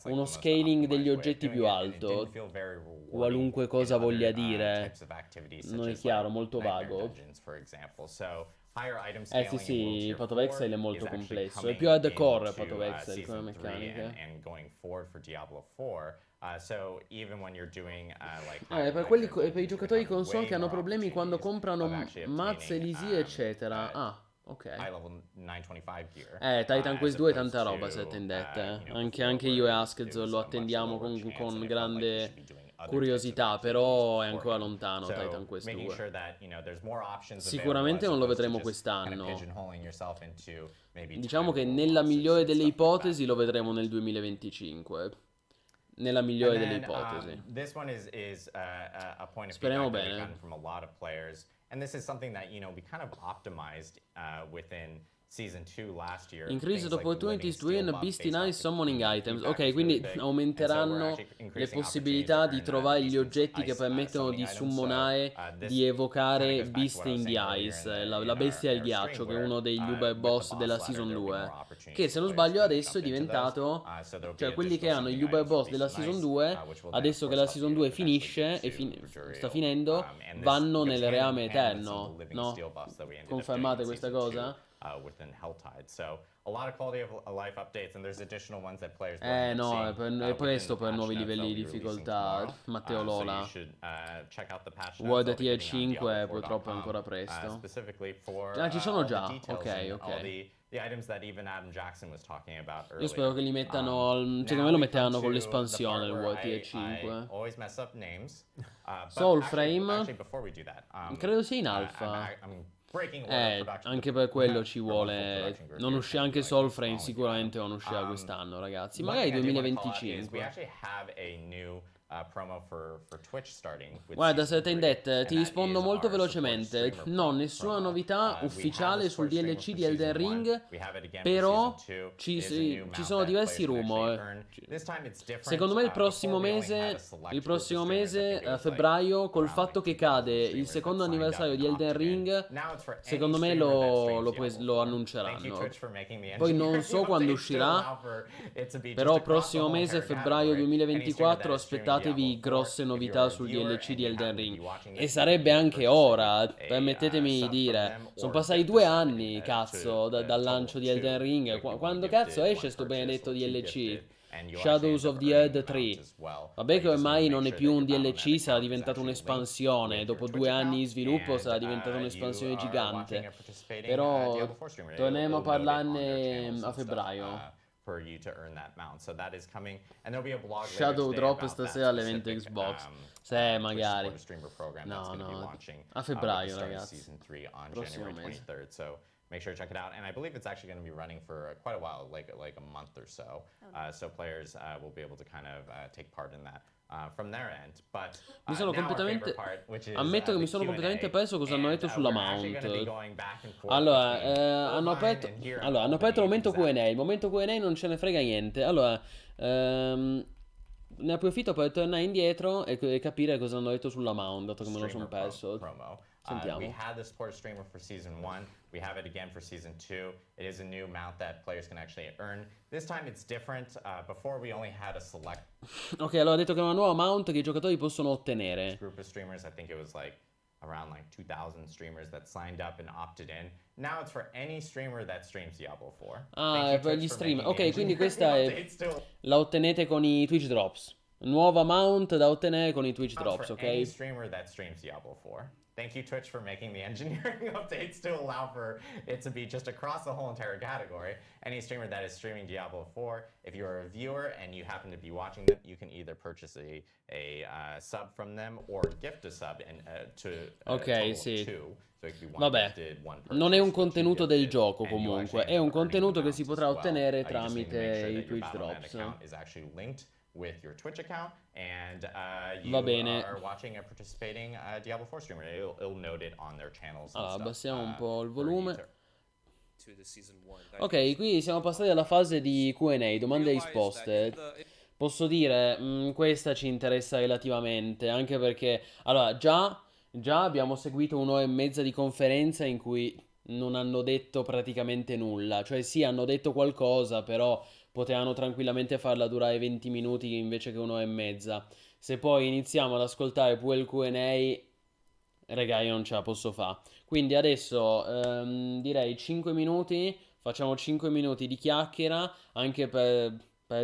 uno scaling degli oggetti più alto, qualunque cosa voglia dire, non è chiaro, molto vago. Sì, Path of Exile è molto complesso, è più hardcore Path of Exile come meccanica. Per i giocatori di console che hanno problemi quando comprano mazze, elisi eccetera. Ah, ok. Titan Quest 2 è tanta roba, se attendete. Anche io e Asked lo attendiamo con grande curiosità, però è ancora lontano Titan Quest 2. Sicuramente non lo vedremo quest'anno. Diciamo che nella migliore delle ipotesi lo vedremo nel 2025. Nella migliore delle ipotesi. Speriamo bene. And this is something that we kind of optimized within Season 2 last year. Increased things like the opportunities to living win steel buff Beastie based off Nice the Summoning community Items. feedback Ok, is really quindi big. And so we're aumenteranno actually le increasing possibilità opportunities di to trovare earn gli Beast oggetti che Ice permettono summoning di items. So summonare, this di kind of evocare goes back to Beast what I was in the saying earlier Ice, in la bestia del our stream, ghiaccio, che è where uno degli with uber the boss boss della ladder Season there will be 2, more opportunities che se for non players to sbaglio kind of adesso è jump into those. diventato, So there'll be cioè quelli che additional hanno gli summoning uber items for boss Beast della and Season Ice, 2, which will then of adesso che course la help Season you 2 eventually finisce, get to sta Juriel. finendo, And this vanno goes nel hand in reame hand with some of eterno, the living no? steel buffs that we ended up doing Confermate in questa Season 2 cosa? within Helltide. So a lot of quality of life updates, and there's additional ones that players will end up No, seeing, è within questo the per patch nuovi notes livelli they'll di be releasing difficoltà, tomorrow. Matteo So you Lola. should check out the patch notes World they'll be Tier hitting on 5 purtroppo è Diablo4.com, ancora presto. specifically for Ah, ci sono all the già, details ok, and all ok. the items that even Adam Jackson was talking about Io spero earlier. che li mettano, secondo me Now lo we come metteranno con to the l'espansione part il where World Tier I 5. always mess up names. But Soulframe, actually, before we do that, credo sia in alfa. I'm breaking order production. Anche per quello ci Promo full vuole. production group Non here, uscirà trying to anche be like, what's Soulframe, wrong with you, sicuramente Adam? non uscirà quest'anno, ragazzi. One Magari thing I did wanna call out is we 2025. actually have a new promo for Twitch starting with Guarda, season 3, Setendette, and ti that rispondo is molto our support velocemente. streamer No, nessuna promo. novità We have ufficiale the sul support streamer DLC for di Elden season 1. Ring, We have it again for però season 2. ci, It is a new ci mount sono that diversi players can actually rumor. earn. This time it's different. Secondo me il Before prossimo we only had a mese, select il group of prossimo streamers, I mese, think it a was like febbraio, col around fatto like che 2,000 cade il streamers that secondo signed up anniversario di and Elden opted in. Ring, Now it's for any secondo me streamer that lo, streams lo Diablo 4. lo Thank you annunceranno. Twitch for making the Poi non engineering so quando updates to uscirà, allow for it to be just però across the prossimo whole mese, entire febbraio category. Any streamer 2024, that is streaming aspettatevi Diablo 4, grosse if novità you're a sul viewer DLC and di you Elden happen to Ring. be watching E it, you can sarebbe either anche purchase ora, a permettetemi di sub from dire, them sono or passati gift a 2 sub anni, to cazzo, dal total lancio di of Elden 2. Ring. So if you want Quando gifted, cazzo esce one sto purchase benedetto or two DLC? gifted, and you actually Shadows end of up the earning Earth the amount 3. as well. Vabbè You che just wanna ormai make non è sure più that un your Battle.net DLC, sarà account is diventato actually linked un'espansione. with Dopo your 2 Twitch anni di account, sviluppo sarà and diventata you un'espansione are watching gigante. a participating Però Diablo 4 streamer. torneremo a It'll note it on their parlarne channels a and stuff, febbraio. for you to earn that mount. So that is coming, and there'll be a blog later Shadow today drop about stasera that all'evento specific Xbox. Se Twitch magari. supporter streamer program that's No, going to be no, launching a with the febbraio, start of ragazzi. season 3 on Prossimo January mese. 23rd. So make sure to check it out. And I believe it's actually going to be running for quite a while, like a month or so. So players will be able to kind of take part in that. From their end, but Mi sono now our completamente. favorite part, which is Ammetto che the mi sono Q&A, completamente perso cosa hanno and detto sulla we're actually mount. gonna be going back and forth Allora, between hanno Irvine aperto. and here in Allora, hanno aperto il Albany, momento exactly. Q&A. Il momento Q&A non ce ne frega niente. Allora, ne approfitto per tornare indietro e capire cosa hanno detto sulla mount, dato che me lo sono Streamer perso. promo. Sentiamo. We had the support streamer for season 1. We have it again for season 2. It is a new mount that players can actually earn. This time it's different. Before we only had a select Ok, allora ha detto che è una nuova mount che i giocatori possono ottenere. group of streamers. I think it was like around like 2,000 streamers that signed up and opted in. Now it's for any streamer that streams Diablo 4. Ah, è per gli streamer. Ok, quindi engineering questa è. updates to La ottenete con i Twitch Drops. Nuova mount da ottenere con i Twitch for Drops, any ok? streamer that streams Diablo 4. Thank you, Twitch, for making the engineering updates to allow for it to be just across the whole entire category. Any streamer that is streaming Diablo 4, if you're a viewer and you happen to be watching them, you can either purchase a sub from them or gift a sub and to Ok, total of sì. 2. So if you want Vabbè, gifted, one non è un purchase, which you contenuto del gifted, gioco and you comunque, actually è end un up earning contenuto the che si mounts potrà as well. ottenere You just need to make tramite sure i that your Twitch Battle.net Drops. account is actually linked with your Twitch account, and you Va bene. are watching a participating Diablo 4 streamer. It'll note it on their channels. Allora, and stuff, abbassiamo un po' il for you volume. to- To the season 1. Ok, qui siamo passati alla fase di Q&A, domande e risposte. Posso dire, questa ci interessa relativamente, anche perché, allora, già abbiamo seguito un'ora e mezza di conferenza in cui non hanno detto praticamente nulla. Cioè sì, hanno detto qualcosa, però potevano tranquillamente farla durare 20 minuti invece che un'ora e mezza. Se poi iniziamo ad ascoltare pure il Q&A, raga, io non ce la posso fare. Quindi adesso direi 5 minuti, facciamo 5 minuti di chiacchiera, anche per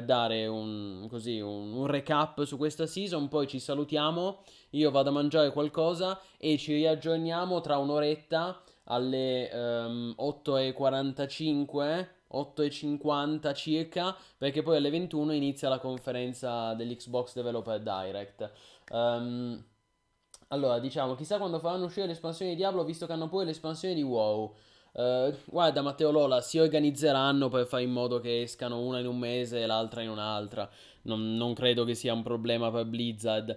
dare un recap su questa season, poi ci salutiamo, io vado a mangiare qualcosa e ci riaggiorniamo tra un'oretta alle 8:45, 8:50 circa, perché poi alle 21 inizia la conferenza dell'Xbox Developer Direct. Allora, diciamo, chissà quando faranno uscire l'espansione di Diablo, visto che hanno pure l'espansione di WoW. Guarda, Matteo Lola, si organizzeranno per fare in modo che escano una in un mese e l'altra in un'altra. Non credo che sia un problema per Blizzard.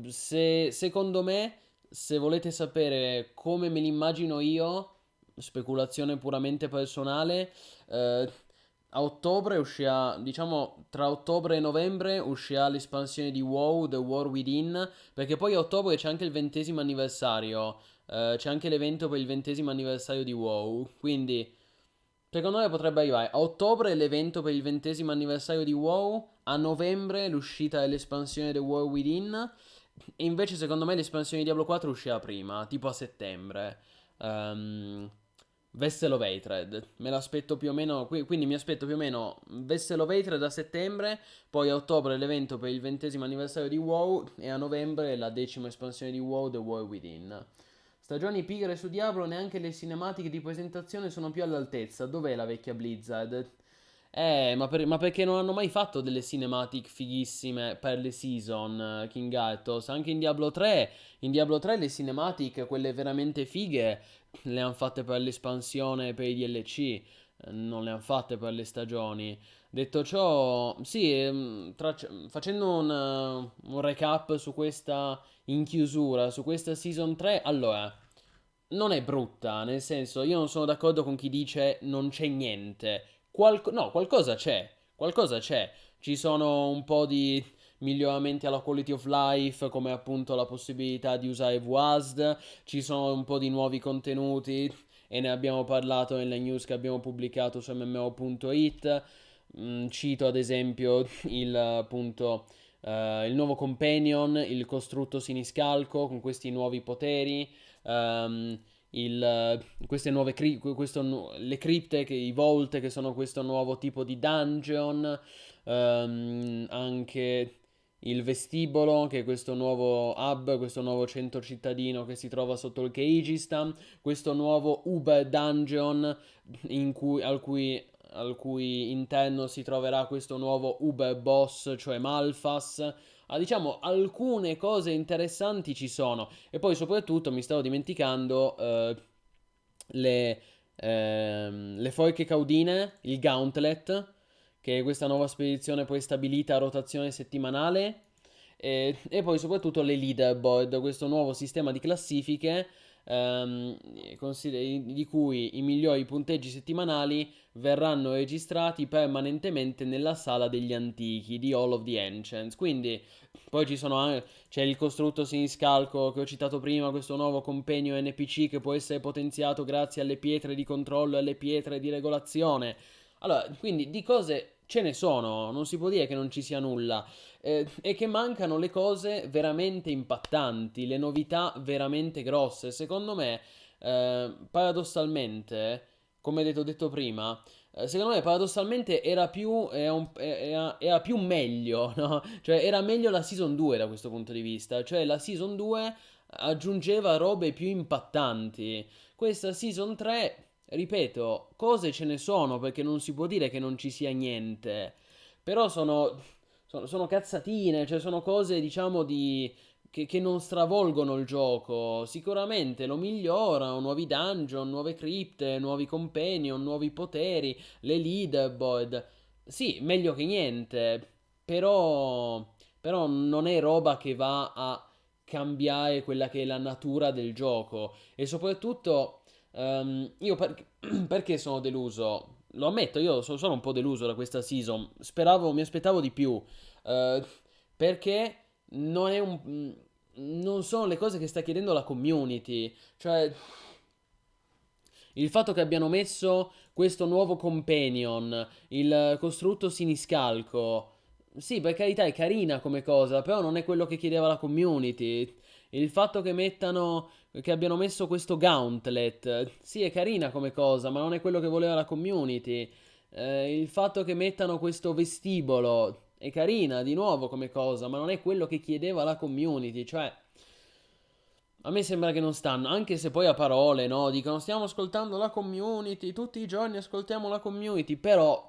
Secondo me, se volete sapere come me l'immagino io, speculazione puramente personale, a ottobre uscirà, diciamo, tra ottobre e novembre uscirà l'espansione di WoW, The War Within, perché poi a ottobre c'è anche il 20° anniversario, c'è anche l'evento per il 20° anniversario di WoW, quindi secondo me potrebbe arrivare a ottobre l'evento per il 20° anniversario di WoW, a novembre l'uscita dell'espansione The War Within, e invece secondo me l'espansione di Diablo 4 uscirà prima, tipo a settembre. Ehm, Vessel of Hatred, me l'aspetto più o meno, quindi mi aspetto più o meno Vessel of Hatred a settembre, poi a ottobre l'evento per il 20° anniversario di WoW e a novembre la 10ª espansione di WoW, The War Within. Stagioni pigre su Diablo, neanche le cinematiche di presentazione sono più all'altezza. Dov'è la vecchia Blizzard? Ma perché non hanno mai fatto delle cinematic fighissime per le season, King Arthos? Anche in Diablo 3 le cinematic, quelle veramente fighe, le hanno fatte per l'espansione, per i DLC, non le hanno fatte per le stagioni. Detto ciò, sì, facendo un recap su questa in chiusura, su questa season 3, allora, non è brutta, nel senso, io non sono d'accordo con chi dice non c'è niente. No, qualcosa c'è, qualcosa c'è. Ci sono un po' di miglioramenti alla quality of life, come appunto la possibilità di usare VASD, ci sono un po' di nuovi contenuti e ne abbiamo parlato nelle news che abbiamo pubblicato su MMO.it. Cito ad esempio il nuovo companion, il costrutto siniscalco con questi nuovi poteri. Queste nuove le cripte, i vault che sono questo nuovo tipo di dungeon, anche il vestibolo che è questo nuovo hub, questo nuovo centro cittadino che si trova sotto il Kyrgyzstan, questo nuovo Uber dungeon al cui interno si troverà questo nuovo Uber boss, cioè Malphas. Ah, diciamo, alcune cose interessanti ci sono. E poi soprattutto mi stavo dimenticando le, le forche caudine, il Gauntlet, che è questa nuova spedizione poi stabilita a rotazione settimanale. E poi soprattutto le leaderboard, questo nuovo sistema di classifiche di cui i migliori punteggi settimanali verranno registrati permanentemente nella sala degli antichi di Hall of the Ancients. Quindi poi c'è il costrutto siniscalco che ho citato prima, questo nuovo compegno NPC che può essere potenziato grazie alle pietre di controllo e alle pietre di regolazione. Allora, quindi di cose ce ne sono, non si può dire che non ci sia nulla. E che mancano le cose veramente impattanti, le novità veramente grosse. Secondo me, paradossalmente, come detto prima, secondo me paradossalmente era più meglio, no? Cioè era meglio la Season 2 da questo punto di vista. Cioè la Season 2 aggiungeva robe più impattanti. Questa Season 3, ripeto, cose ce ne sono perché non si può dire che non ci sia niente. Però sono cazzatine, cioè sono cose, diciamo, che non stravolgono il gioco. Sicuramente lo migliorano, nuovi dungeon, nuove cripte, nuovi companion, nuovi poteri, le leaderboard. Sì, meglio che niente, però non è roba che va a cambiare quella che è la natura del gioco. E soprattutto, perché sono deluso? Lo ammetto, io sono un po' deluso da questa season. Mi aspettavo di più. eh, Perché non è non sono le cose che sta chiedendo la community. Cioè, il fatto che abbiano messo questo nuovo companion, il costrutto siniscalco. Sì, per carità è carina come cosa, però non è quello che chiedeva la community. Il fatto che abbiano messo questo gauntlet, sì, è carina come cosa, ma non è quello che voleva la community. Il fatto che mettano questo vestibolo è carina di nuovo come cosa, ma non è quello che chiedeva la community. Cioè, a me sembra che non stanno, anche se poi a parole, no? Dicono stiamo ascoltando la community, tutti i giorni ascoltiamo la community, però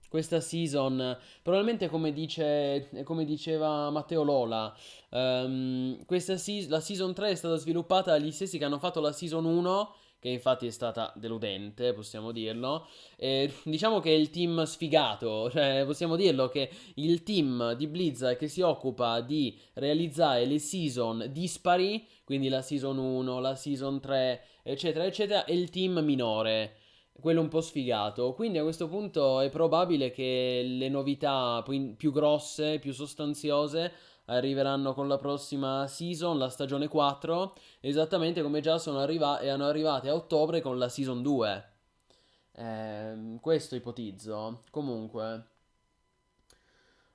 questa season, probabilmente come diceva Matteo Lola, la season 3 è stata sviluppata dagli stessi che hanno fatto la season 1, che infatti è stata deludente, possiamo dirlo. E diciamo che è il team sfigato, cioè possiamo dirlo che il team di Blizzard che si occupa di realizzare le season dispari, quindi la season 1, la season 3, eccetera, eccetera, è il team minore, quello un po' sfigato. Quindi a questo punto è probabile che le novità più grosse, più sostanziose, arriveranno con la prossima season, la stagione 4, esattamente come già erano arrivate a ottobre con la season 2. Questo ipotizzo. Comunque,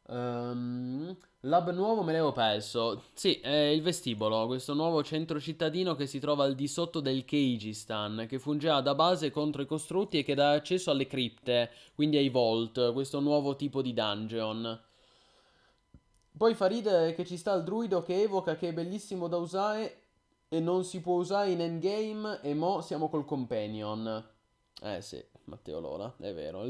l'hub nuovo me l'avevo perso. Sì, è il vestibolo, questo nuovo centro cittadino che si trova al di sotto del Kyrgyzstan, che fungeva da base contro i costrutti e che dà accesso alle cripte, quindi ai vault, questo nuovo tipo di dungeon. Poi fa ridere che ci sta il druido che evoca che è bellissimo da usare e non si può usare in endgame e mo siamo col companion. Sì, Matteo Lola, è vero.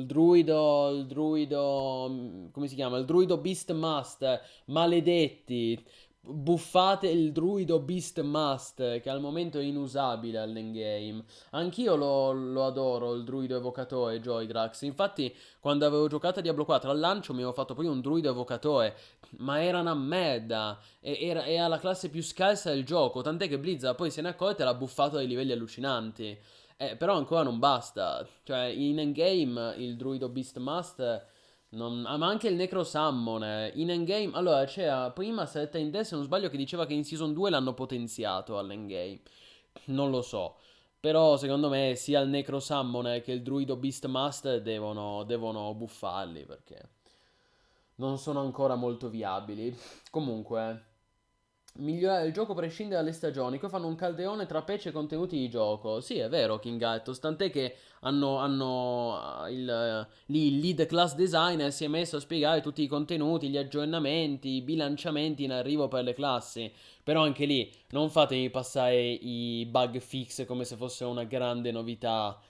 Come si chiama? Il druido Beastmaster, maledetti. Buffate il druido Beastmaster, che al momento è inusabile all'endgame. Anch'io lo adoro, il druido evocatore Joydrax. Infatti, quando avevo giocato a Diablo 4 al lancio, mi avevo fatto poi un druido evocatore, ma era una merda. Era la classe più scarsa del gioco, tant'è che Blizzard poi se ne è accorta e l'ha buffato a dei livelli allucinanti. Però ancora non basta. Cioè, in endgame il druido Beastmaster. Ma anche il Necro Summon in endgame. Allora, c'era prima Serta in se non sbaglio, che diceva che in Season 2 l'hanno potenziato all'endgame. Non lo so. Però secondo me sia il Necro Summon che il druido Beastmaster devono buffarli perché non sono ancora molto viabili. Comunque. Migliorare il gioco prescinde dalle stagioni. Qua fanno un calderone tra patch e contenuti di gioco. Sì, è vero, King Artos. Tant'è che lì il lead class designer si è messo a spiegare tutti i contenuti, gli aggiornamenti, i bilanciamenti in arrivo per le classi. Però anche lì non fatemi passare i bug fix come se fosse una grande novità.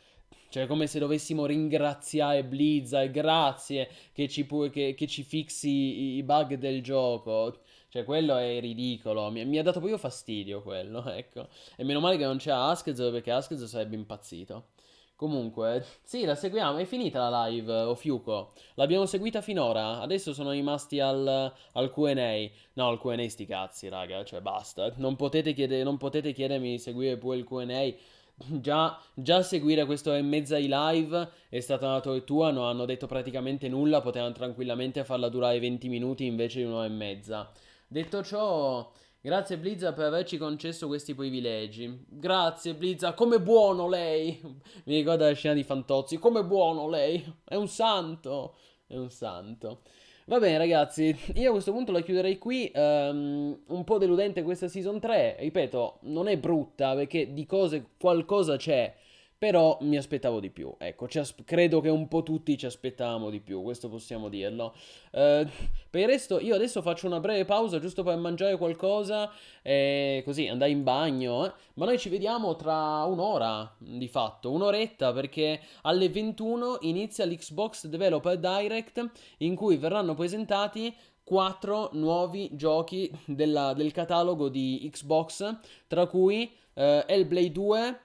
Cioè, come se dovessimo ringraziare Blizzard, grazie che ci fixi i bug del gioco. Cioè, quello è ridicolo. Mi ha dato proprio fastidio quello, ecco. E meno male che non c'era Askez, perché Askez sarebbe impazzito. Comunque, sì, la seguiamo. È finita la live, Ofiuco. L'abbiamo seguita finora. Adesso sono rimasti al Q&A. No, al Q&A sti cazzi, raga. Cioè, basta. Non potete chiedermi di seguire pure il Q&A. Già seguire quest'ora e mezza di live è stata una tortura. Non hanno detto praticamente nulla. Potevano tranquillamente farla durare 20 minuti invece di un'ora e mezza. Detto ciò, grazie Blizzard per averci concesso questi privilegi. Grazie Blizzard, come buono lei. Mi ricorda la scena di Fantozzi, come buono lei. È un santo, è un santo. Va bene ragazzi, io a questo punto la chiuderei qui. Un po' deludente questa season 3, ripeto, non è brutta perché di cose qualcosa c'è. Però mi aspettavo di più, ecco, credo che un po' tutti ci aspettavamo di più, questo possiamo dirlo. Eh, per il resto io adesso faccio una breve pausa giusto per mangiare qualcosa e così andare in bagno, Ma noi ci vediamo tra un'ora, di fatto, un'oretta, perché alle 21 inizia l'Xbox Developer Direct in cui verranno presentati 4 nuovi giochi del catalogo di Xbox, tra cui Hellblade 2,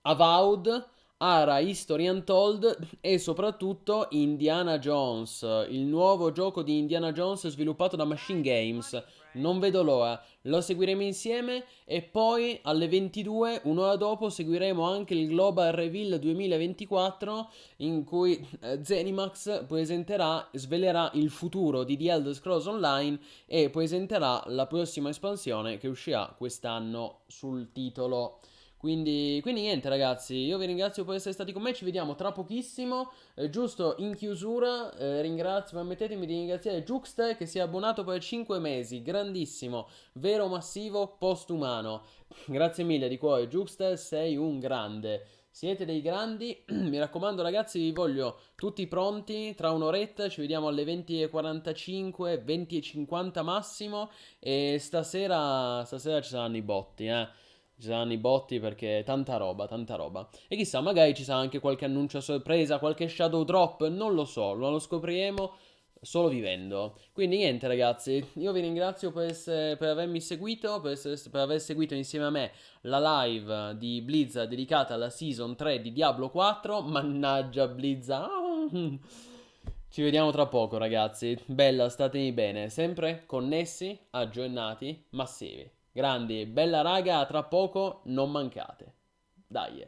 Avowed, Ara History Untold e soprattutto Indiana Jones, il nuovo gioco di Indiana Jones sviluppato da Machine Games. Non vedo l'ora, lo seguiremo insieme e poi alle 22, un'ora dopo, seguiremo anche il Global Reveal 2024 in cui Zenimax svelerà il futuro di The Elder Scrolls Online e presenterà la prossima espansione che uscirà quest'anno sul titolo. Quindi niente ragazzi, io vi ringrazio per essere stati con me, ci vediamo tra pochissimo. Giusto in chiusura, permettetemi di ringraziare Juxte che si è abbonato per 5 mesi, grandissimo, vero massivo postumano. Grazie mille di cuore Juxte, sei un grande. Siete dei grandi, mi raccomando ragazzi, vi voglio tutti pronti, tra un'oretta ci vediamo alle 20:45, 20:50 massimo e stasera ci saranno i botti, Ci saranno i botti perché tanta roba, tanta roba. E chissà, magari ci sarà anche qualche annuncio a sorpresa, qualche shadow drop, non lo so, lo scopriremo solo vivendo. Quindi niente ragazzi, io vi ringrazio per avermi seguito, per aver seguito insieme a me la live di Blizzard dedicata alla Season 3 di Diablo 4. Mannaggia Blizzard. Ci vediamo tra poco ragazzi. Bella, statemi bene. Sempre connessi, aggiornati, massivi. Grandi, bella raga, a tra poco, non mancate. Dai.